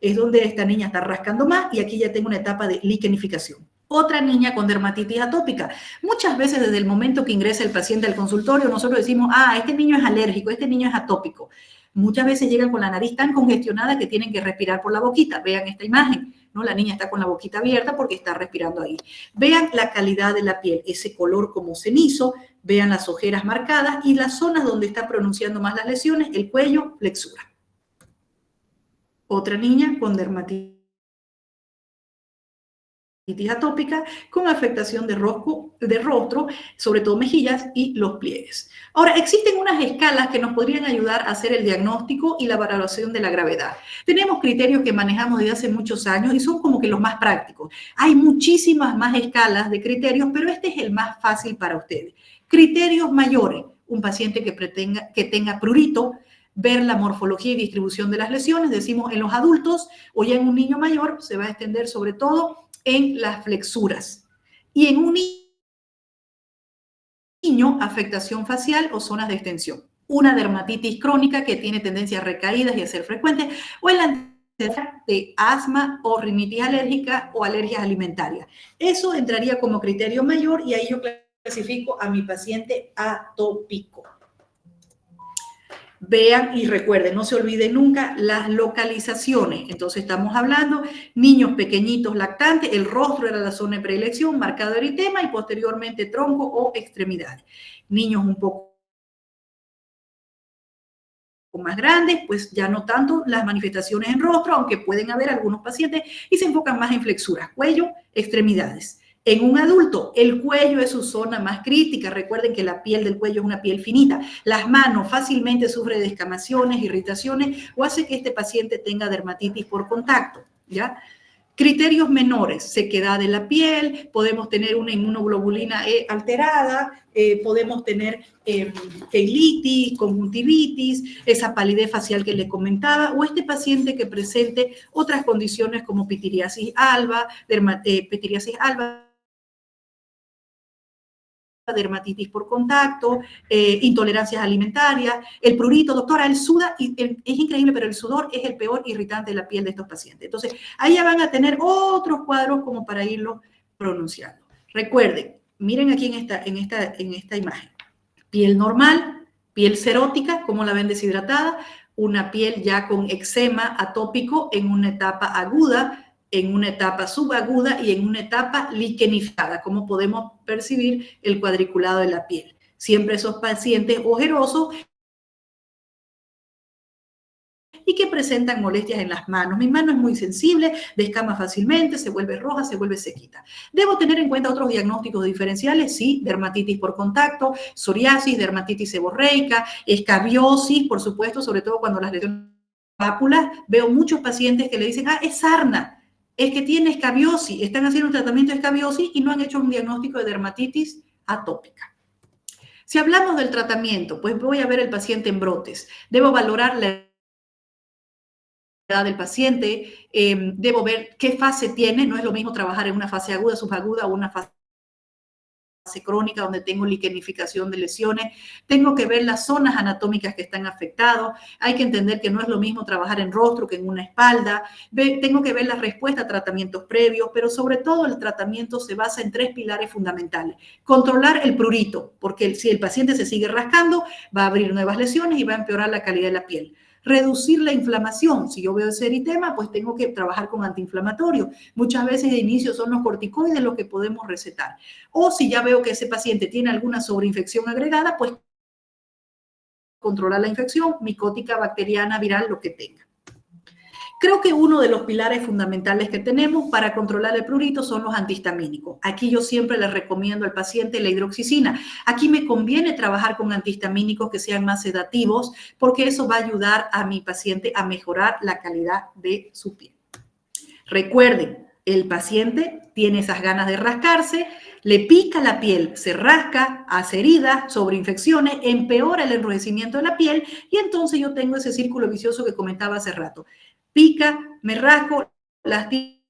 Es donde esta niña está rascando más y aquí ya tengo una etapa de liquenificación. Otra niña con dermatitis atópica. Muchas veces desde el momento que ingresa el paciente al consultorio, nosotros decimos, este niño es alérgico, este niño es atópico. Muchas veces llegan con la nariz tan congestionada que tienen que respirar por la boquita. Vean esta imagen, ¿no? La niña está con la boquita abierta porque está respirando ahí. Vean la calidad de la piel, ese color como cenizo, vean las ojeras marcadas y las zonas donde está pronunciando más las lesiones, el cuello, flexura. Otra niña con dermatitis atópica con afectación de rostro, sobre todo mejillas y los pliegues. Ahora, existen unas escalas que nos podrían ayudar a hacer el diagnóstico y la valoración de la gravedad. Tenemos criterios que manejamos desde hace muchos años y son como que los más prácticos. Hay muchísimas más escalas de criterios, pero este es el más fácil para ustedes. Criterios mayores, un paciente que tenga prurito, ver la morfología y distribución de las lesiones, decimos en los adultos o ya en un niño mayor, se va a extender sobre todo en las flexuras. Y en un niño, afectación facial o zonas de extensión. Una dermatitis crónica que tiene tendencia a recaídas y a ser frecuente, o el antecedente de asma o rinitis alérgica o alergias alimentarias. Eso entraría como criterio mayor y ahí yo clasifico a mi paciente atópico. Vean y recuerden, no se olviden nunca las localizaciones. Entonces estamos hablando niños pequeñitos lactantes, el rostro era la zona de predilección, marcado eritema y posteriormente tronco o extremidades. Niños un poco más grandes, pues ya no tanto las manifestaciones en rostro, aunque pueden haber algunos pacientes y se enfocan más en flexuras, cuello, extremidades. En un adulto, el cuello es su zona más crítica. Recuerden que la piel del cuello es una piel finita. Las manos fácilmente sufren de descamaciones, irritaciones o hace que este paciente tenga dermatitis por contacto, ¿ya? Criterios menores, sequedad de la piel, podemos tener una inmunoglobulina E alterada, podemos tener cheilitis, conjuntivitis, esa palidez facial que les comentaba, o este paciente que presente otras condiciones como pitiriasis alba, dermatitis por contacto, intolerancias alimentarias, el prurito, doctora, él suda, y es increíble, pero el sudor es el peor irritante de la piel de estos pacientes. Entonces, ahí ya van a tener otros cuadros como para irlo pronunciando. Recuerden, miren aquí en esta imagen, piel normal, piel serótica, como la ven deshidratada, una piel ya con eczema atópico en una etapa aguda, en una etapa subaguda y en una etapa liquenificada, como podemos percibir el cuadriculado de la piel. Siempre esos pacientes ojerosos y que presentan molestias en las manos. Mi mano es muy sensible, descama fácilmente, se vuelve roja, se vuelve sequita. ¿Debo tener en cuenta otros diagnósticos diferenciales? Sí, dermatitis por contacto, psoriasis, dermatitis seborreica, escabiosis, por supuesto, sobre todo cuando las lesiones pápulas. Veo muchos pacientes que le dicen, es sarna. Es que tiene escabiosis, están haciendo un tratamiento de escabiosis y no han hecho un diagnóstico de dermatitis atópica. Si hablamos del tratamiento, pues voy a ver el paciente en brotes. Debo valorar la edad del paciente, debo ver qué fase tiene. No es lo mismo trabajar en una fase aguda, subaguda o una fase crónica donde tengo liquenificación de lesiones. Tengo que ver las zonas anatómicas que están afectadas. Hay que entender que no es lo mismo trabajar en rostro que en una espalda. Tengo que ver la respuesta a tratamientos previos, pero sobre todo el tratamiento se basa en 3 pilares fundamentales. Controlar el prurito, porque si el paciente se sigue rascando, va a abrir nuevas lesiones y va a empeorar la calidad de la piel. Reducir la inflamación. Si yo veo ese eritema, pues tengo que trabajar con antiinflamatorios. Muchas veces de inicio son los corticoides los que podemos recetar. O si ya veo que ese paciente tiene alguna sobreinfección agregada, pues controlar la infección, micótica, bacteriana, viral, lo que tenga. Creo que uno de los pilares fundamentales que tenemos para controlar el prurito son los antihistamínicos. Aquí yo siempre les recomiendo al paciente la hidroxicina. Aquí me conviene trabajar con antihistamínicos que sean más sedativos porque eso va a ayudar a mi paciente a mejorar la calidad de su piel. Recuerden, el paciente tiene esas ganas de rascarse, le pica la piel, se rasca, hace heridas, sobreinfecciones, empeora el enrojecimiento de la piel y entonces yo tengo ese círculo vicioso que comentaba hace rato. Pica, me rasco, lastimo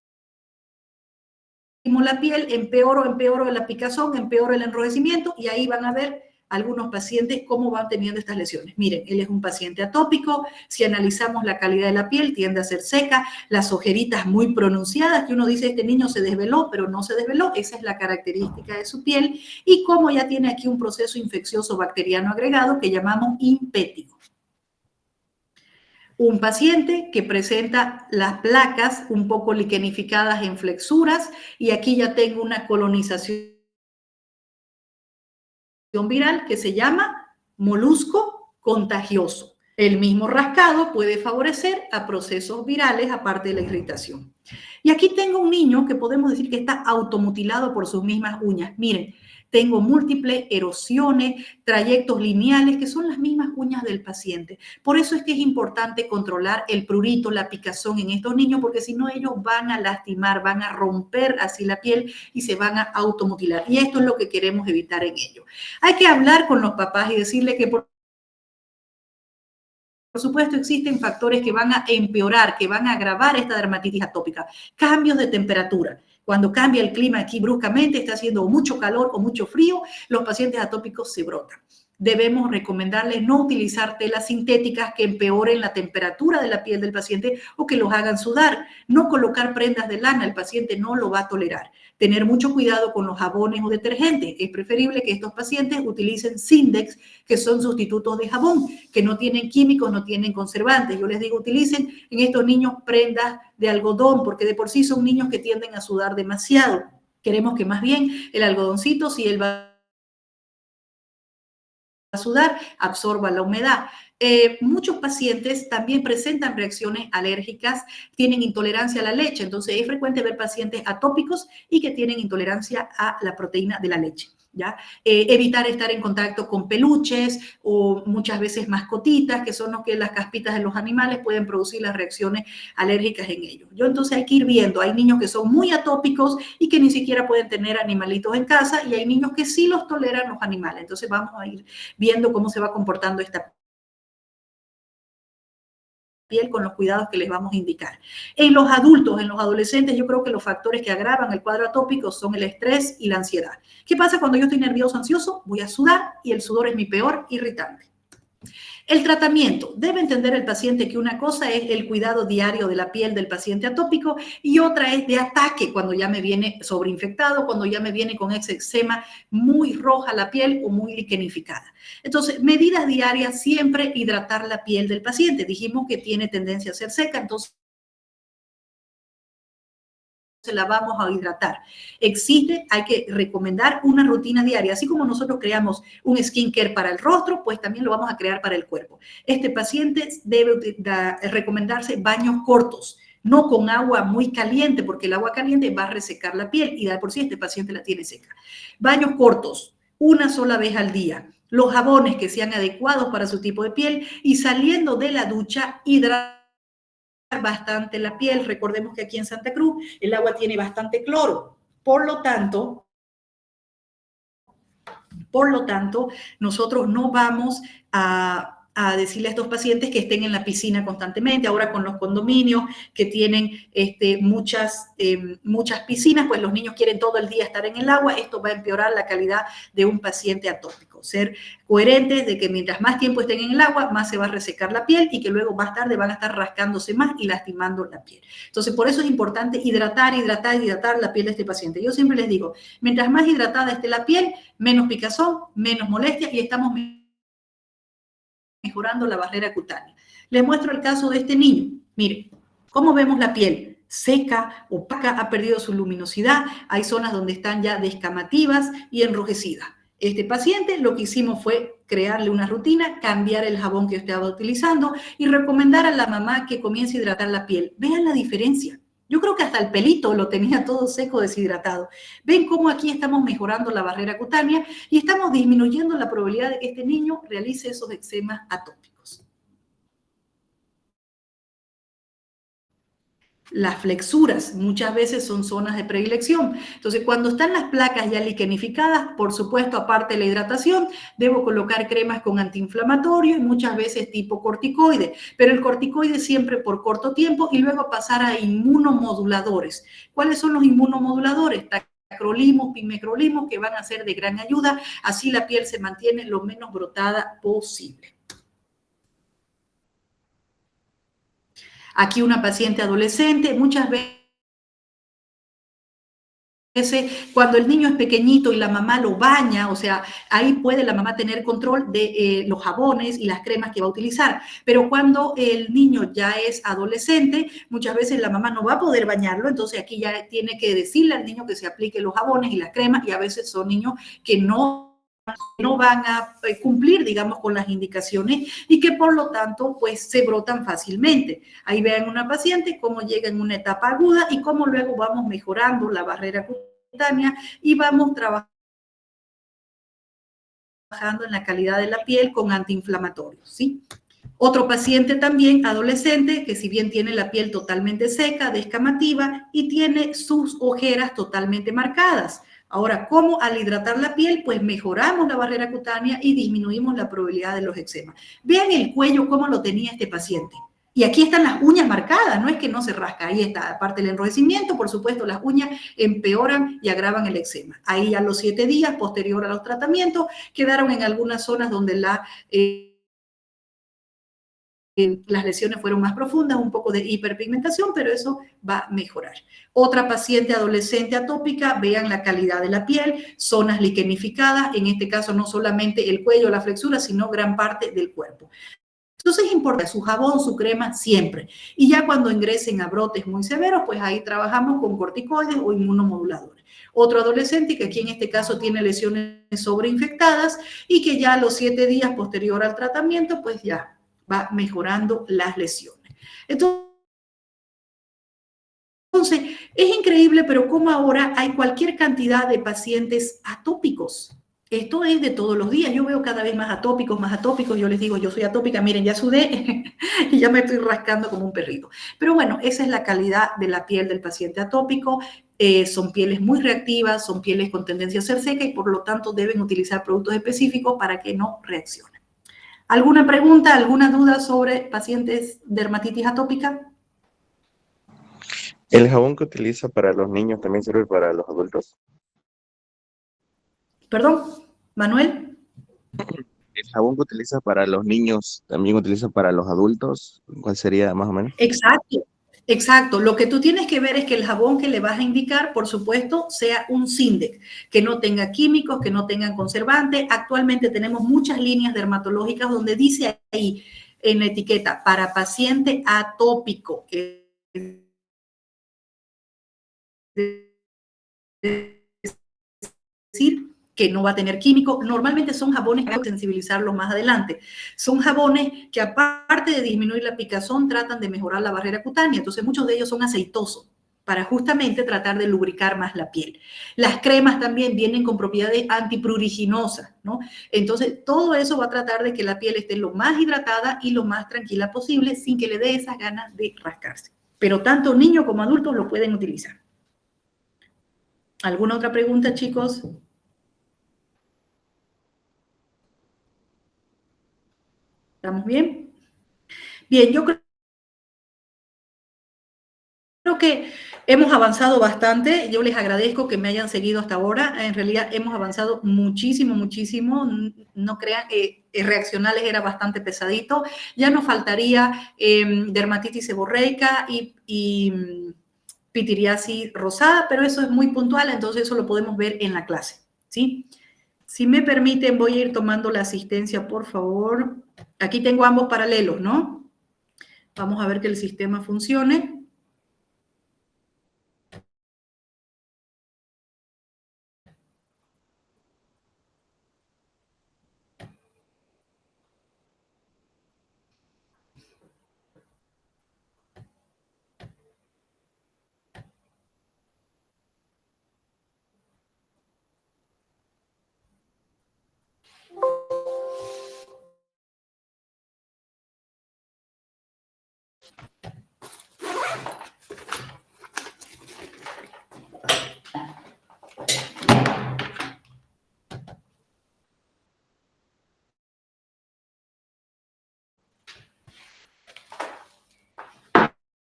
la piel, empeoro la picazón, empeoro el enrojecimiento y ahí van a ver algunos pacientes cómo van teniendo estas lesiones. Miren, él es un paciente atópico, si analizamos la calidad de la piel tiende a ser seca, las ojeritas muy pronunciadas, que uno dice este niño se desveló, pero no se desveló, esa es la característica de su piel y como ya tiene aquí un proceso infeccioso bacteriano agregado que llamamos impétigo. Un paciente que presenta las placas un poco liquenificadas en flexuras y aquí ya tengo una colonización viral que se llama molusco contagioso. El mismo rascado puede favorecer a procesos virales aparte de la irritación. Y aquí tengo un niño que podemos decir que está automutilado por sus mismas uñas. Miren, tengo múltiples erosiones, trayectos lineales que son las mismas uñas del paciente. Por eso es que es importante controlar el prurito, la picazón en estos niños, porque si no ellos van a lastimar, van a romper así la piel y se van a automutilar. Y esto es lo que queremos evitar en ellos. Hay que hablar con los papás y decirles que por supuesto, existen factores que van a empeorar, que van a agravar esta dermatitis atópica. Cambios de temperatura. Cuando cambia el clima aquí bruscamente, está haciendo mucho calor o mucho frío, los pacientes atópicos se brotan. Debemos recomendarles no utilizar telas sintéticas que empeoren la temperatura de la piel del paciente o que los hagan sudar. No colocar prendas de lana, el paciente no lo va a tolerar. Tener mucho cuidado con los jabones o detergentes. Es preferible que estos pacientes utilicen Sindex, que son sustitutos de jabón, que no tienen químicos, no tienen conservantes. Yo les digo, utilicen en estos niños prendas de algodón, porque de por sí son niños que tienden a sudar demasiado. Queremos que más bien el algodoncito, si él va a sudar, absorba la humedad. Muchos pacientes también presentan reacciones alérgicas, tienen intolerancia a la leche, entonces es frecuente ver pacientes atópicos y que tienen intolerancia a la proteína de la leche. ¿Ya? Evitar estar en contacto con peluches o muchas veces mascotitas, que son los que las caspitas de los animales pueden producir las reacciones alérgicas en ellos. Entonces hay que ir viendo, hay niños que son muy atópicos y que ni siquiera pueden tener animalitos en casa y hay niños que sí los toleran los animales. Entonces vamos a ir viendo cómo se va comportando esta piel con los cuidados que les vamos a indicar. En los adultos, en los adolescentes, yo creo que los factores que agravan el cuadro atópico son el estrés y la ansiedad. ¿Qué pasa cuando yo estoy nervioso, ansioso? Voy a sudar y el sudor es mi peor irritante. El tratamiento. Debe entender el paciente que una cosa es el cuidado diario de la piel del paciente atópico y otra es de ataque cuando ya me viene sobreinfectado, cuando ya me viene con ese eczema muy roja la piel o muy liquenificada. Entonces, medidas diarias, siempre hidratar la piel del paciente. Dijimos que tiene tendencia a ser seca, entonces la vamos a hidratar. Hay que recomendar una rutina diaria. Así como nosotros creamos un skincare para el rostro, pues también lo vamos a crear para el cuerpo. Este paciente debe recomendarse baños cortos, no con agua muy caliente, porque el agua caliente va a resecar la piel y de por sí este paciente la tiene seca. Baños cortos, una sola vez al día. Los jabones que sean adecuados para su tipo de piel y saliendo de la ducha, hidratar bastante la piel. Recordemos que aquí en Santa Cruz el agua tiene bastante cloro. Por lo tanto, nosotros no vamos a decirle a estos pacientes que estén en la piscina constantemente. Ahora con los condominios que tienen muchas piscinas, pues los niños quieren todo el día estar en el agua. Esto va a empeorar la calidad de un paciente atópico. Ser coherentes de que mientras más tiempo estén en el agua, más se va a resecar la piel y que luego más tarde van a estar rascándose más y lastimando la piel. Entonces, por eso es importante hidratar la piel de este paciente. Yo siempre les digo, mientras más hidratada esté la piel, menos picazón, menos molestias y estamos mejorando la barrera cutánea. Les muestro el caso de este niño. Miren, ¿cómo vemos la piel? Seca, opaca, ha perdido su luminosidad, hay zonas donde están ya descamativas y enrojecidas. Este paciente lo que hicimos fue crearle una rutina, cambiar el jabón que estaba utilizando y recomendar a la mamá que comience a hidratar la piel. Vean la diferencia. Yo creo que hasta el pelito lo tenía todo seco, deshidratado. Ven cómo aquí estamos mejorando la barrera cutánea y estamos disminuyendo la probabilidad de que este niño realice esos eczemas atópicos. las flexuras, muchas veces son zonas de predilección. Entonces, cuando están las placas ya liquenificadas, por supuesto, aparte de la hidratación, debo colocar cremas con antiinflamatorio y muchas veces tipo corticoide, pero el corticoide siempre por corto tiempo y luego pasar a inmunomoduladores. ¿Cuáles son los inmunomoduladores? Tacrolimus, pimecrolimus, que van a ser de gran ayuda, así la piel se mantiene lo menos brotada posible. Aquí una paciente adolescente, muchas veces cuando el niño es pequeñito y la mamá lo baña, o sea, ahí puede la mamá tener control de los jabones y las cremas que va a utilizar. Pero cuando el niño ya es adolescente, muchas veces la mamá no va a poder bañarlo, entonces aquí ya tiene que decirle al niño que se aplique los jabones y las cremas, y a veces son niños que no van a cumplir, digamos, con las indicaciones y que por lo tanto, pues se brotan fácilmente. Ahí vean una paciente cómo llega en una etapa aguda y cómo luego vamos mejorando la barrera cutánea y vamos trabajando en la calidad de la piel con antiinflamatorios, ¿sí? Otro paciente también, adolescente, que si bien tiene la piel totalmente seca, descamativa y tiene sus ojeras totalmente marcadas. Ahora, ¿cómo al hidratar la piel? Pues mejoramos la barrera cutánea y disminuimos la probabilidad de los eczemas. Vean el cuello, cómo lo tenía este paciente. Y aquí están las uñas marcadas, no es que no se rasca, ahí está, aparte del enrojecimiento, por supuesto, las uñas empeoran y agravan el eczema. Ahí a los 7 días, posterior a los tratamientos, quedaron en algunas zonas donde las lesiones fueron más profundas, un poco de hiperpigmentación, pero eso va a mejorar. Otra paciente adolescente atópica, vean la calidad de la piel, zonas liquenificadas, en este caso no solamente el cuello, la flexura, sino gran parte del cuerpo. Entonces es importante su jabón, su crema, siempre. Y ya cuando ingresen a brotes muy severos, pues ahí trabajamos con corticoides o inmunomoduladores. Otro adolescente que aquí en este caso tiene lesiones sobreinfectadas y que ya a los 7 días posterior al tratamiento, pues ya va mejorando las lesiones. Entonces, es increíble, pero como ahora hay cualquier cantidad de pacientes atópicos. Esto es de todos los días. Yo veo cada vez más atópicos, más atópicos. Yo les digo, yo soy atópica, miren, ya sudé y ya me estoy rascando como un perrito. Pero bueno, esa es la calidad de la piel del paciente atópico. Son pieles muy reactivas, son pieles con tendencia a ser seca y por lo tanto deben utilizar productos específicos para que no reaccionen. ¿Alguna pregunta, alguna duda sobre pacientes de dermatitis atópica? ¿El jabón que utiliza para los niños también sirve para los adultos? Perdón, Manuel. ¿El jabón que utiliza para los niños también utiliza para los adultos? ¿Cuál sería más o menos? Exacto, exacto. Lo que tú tienes que ver es que el jabón que le vas a indicar, por supuesto, sea un Sindec, que no tenga químicos, que no tengan conservantes. Actualmente tenemos muchas líneas dermatológicas donde dice ahí en la etiqueta para paciente atópico, decir que no va a tener químico. Normalmente son jabones que sensibilizarlos más adelante. Son jabones que aparte de disminuir la picazón, tratan de mejorar la barrera cutánea. Entonces muchos de ellos son aceitosos para justamente tratar de lubricar más la piel. Las cremas también vienen con propiedades antipruriginosas, ¿no? Entonces todo eso va a tratar de que la piel esté lo más hidratada y lo más tranquila posible sin que le dé esas ganas de rascarse. Pero tanto niños como adultos lo pueden utilizar. ¿Alguna otra pregunta, chicos? ¿Estamos bien? Bien, yo creo que hemos avanzado bastante. Yo les agradezco que me hayan seguido hasta ahora. En realidad hemos avanzado muchísimo, muchísimo. No crean que reaccionales era bastante pesadito. Ya nos faltaría dermatitis seborreica y pitiriasis rosada, pero eso es muy puntual, entonces eso lo podemos ver en la clase, ¿sí? Si me permiten, voy a ir tomando la asistencia, por favor. Aquí tengo ambos paralelos, ¿no? Vamos a ver que el sistema funcione.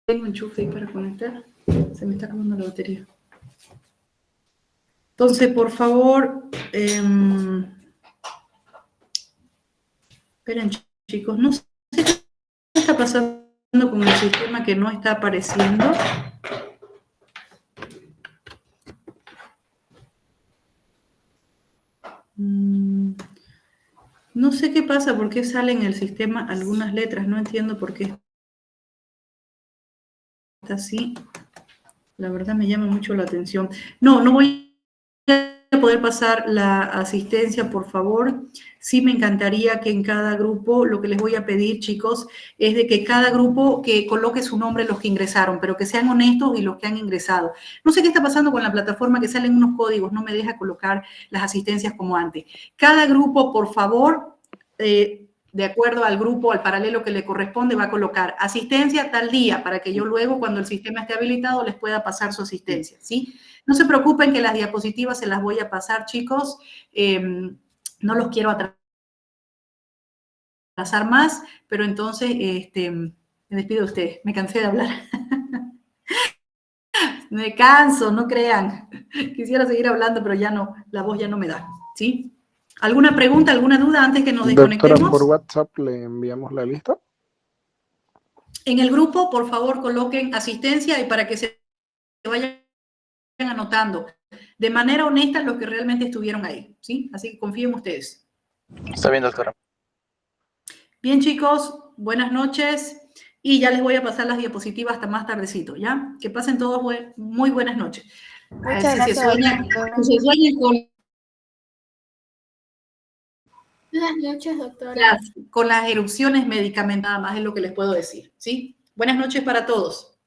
tengo enchufe ahí para conectar. Se me está acabando la batería. Entonces, por favor, esperen, chicos, no sé qué está pasando con el sistema que no está apareciendo. No sé qué pasa, por qué salen en el sistema algunas letras, no entiendo por qué está así. La verdad me llama mucho la atención. No voy a poder pasar la asistencia, por favor. Sí me encantaría que en cada grupo, lo que les voy a pedir, chicos, es de que cada grupo que coloque su nombre los que ingresaron, pero que sean honestos y los que han ingresado. No sé qué está pasando con la plataforma, que salen unos códigos, no me deja colocar las asistencias como antes. Cada grupo, por favor, de acuerdo al grupo, al paralelo que le corresponde, va a colocar asistencia tal día, para que yo luego, cuando el sistema esté habilitado, les pueda pasar su asistencia, ¿sí? No se preocupen que las diapositivas se las voy a pasar, chicos. No los quiero atrasar más, pero entonces me despido de ustedes. Me cansé de hablar. Me canso, no crean. Quisiera seguir hablando, pero ya no, la voz ya no me da, ¿sí? ¿Alguna pregunta, alguna duda antes que nos desconectemos? Doctora, por WhatsApp le enviamos la lista. En el grupo, por favor, coloquen asistencia y para que se vayan anotando de manera honesta los que realmente estuvieron ahí, ¿sí? Así que confío en ustedes. Está bien, doctora. Bien, chicos, buenas noches y ya les voy a pasar las diapositivas hasta más tardecito, ¿ya? Que pasen todos muy buenas noches. Muchas Si se gracias, sueñan con Buenas noches, doctora. con las erupciones medicamentadas, más es lo que les puedo decir, ¿sí? Buenas noches para todos.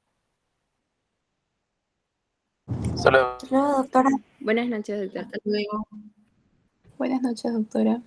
Hasta luego. Hasta luego, doctora. Buenas noches, doctora. Hasta luego. Buenas noches, doctora.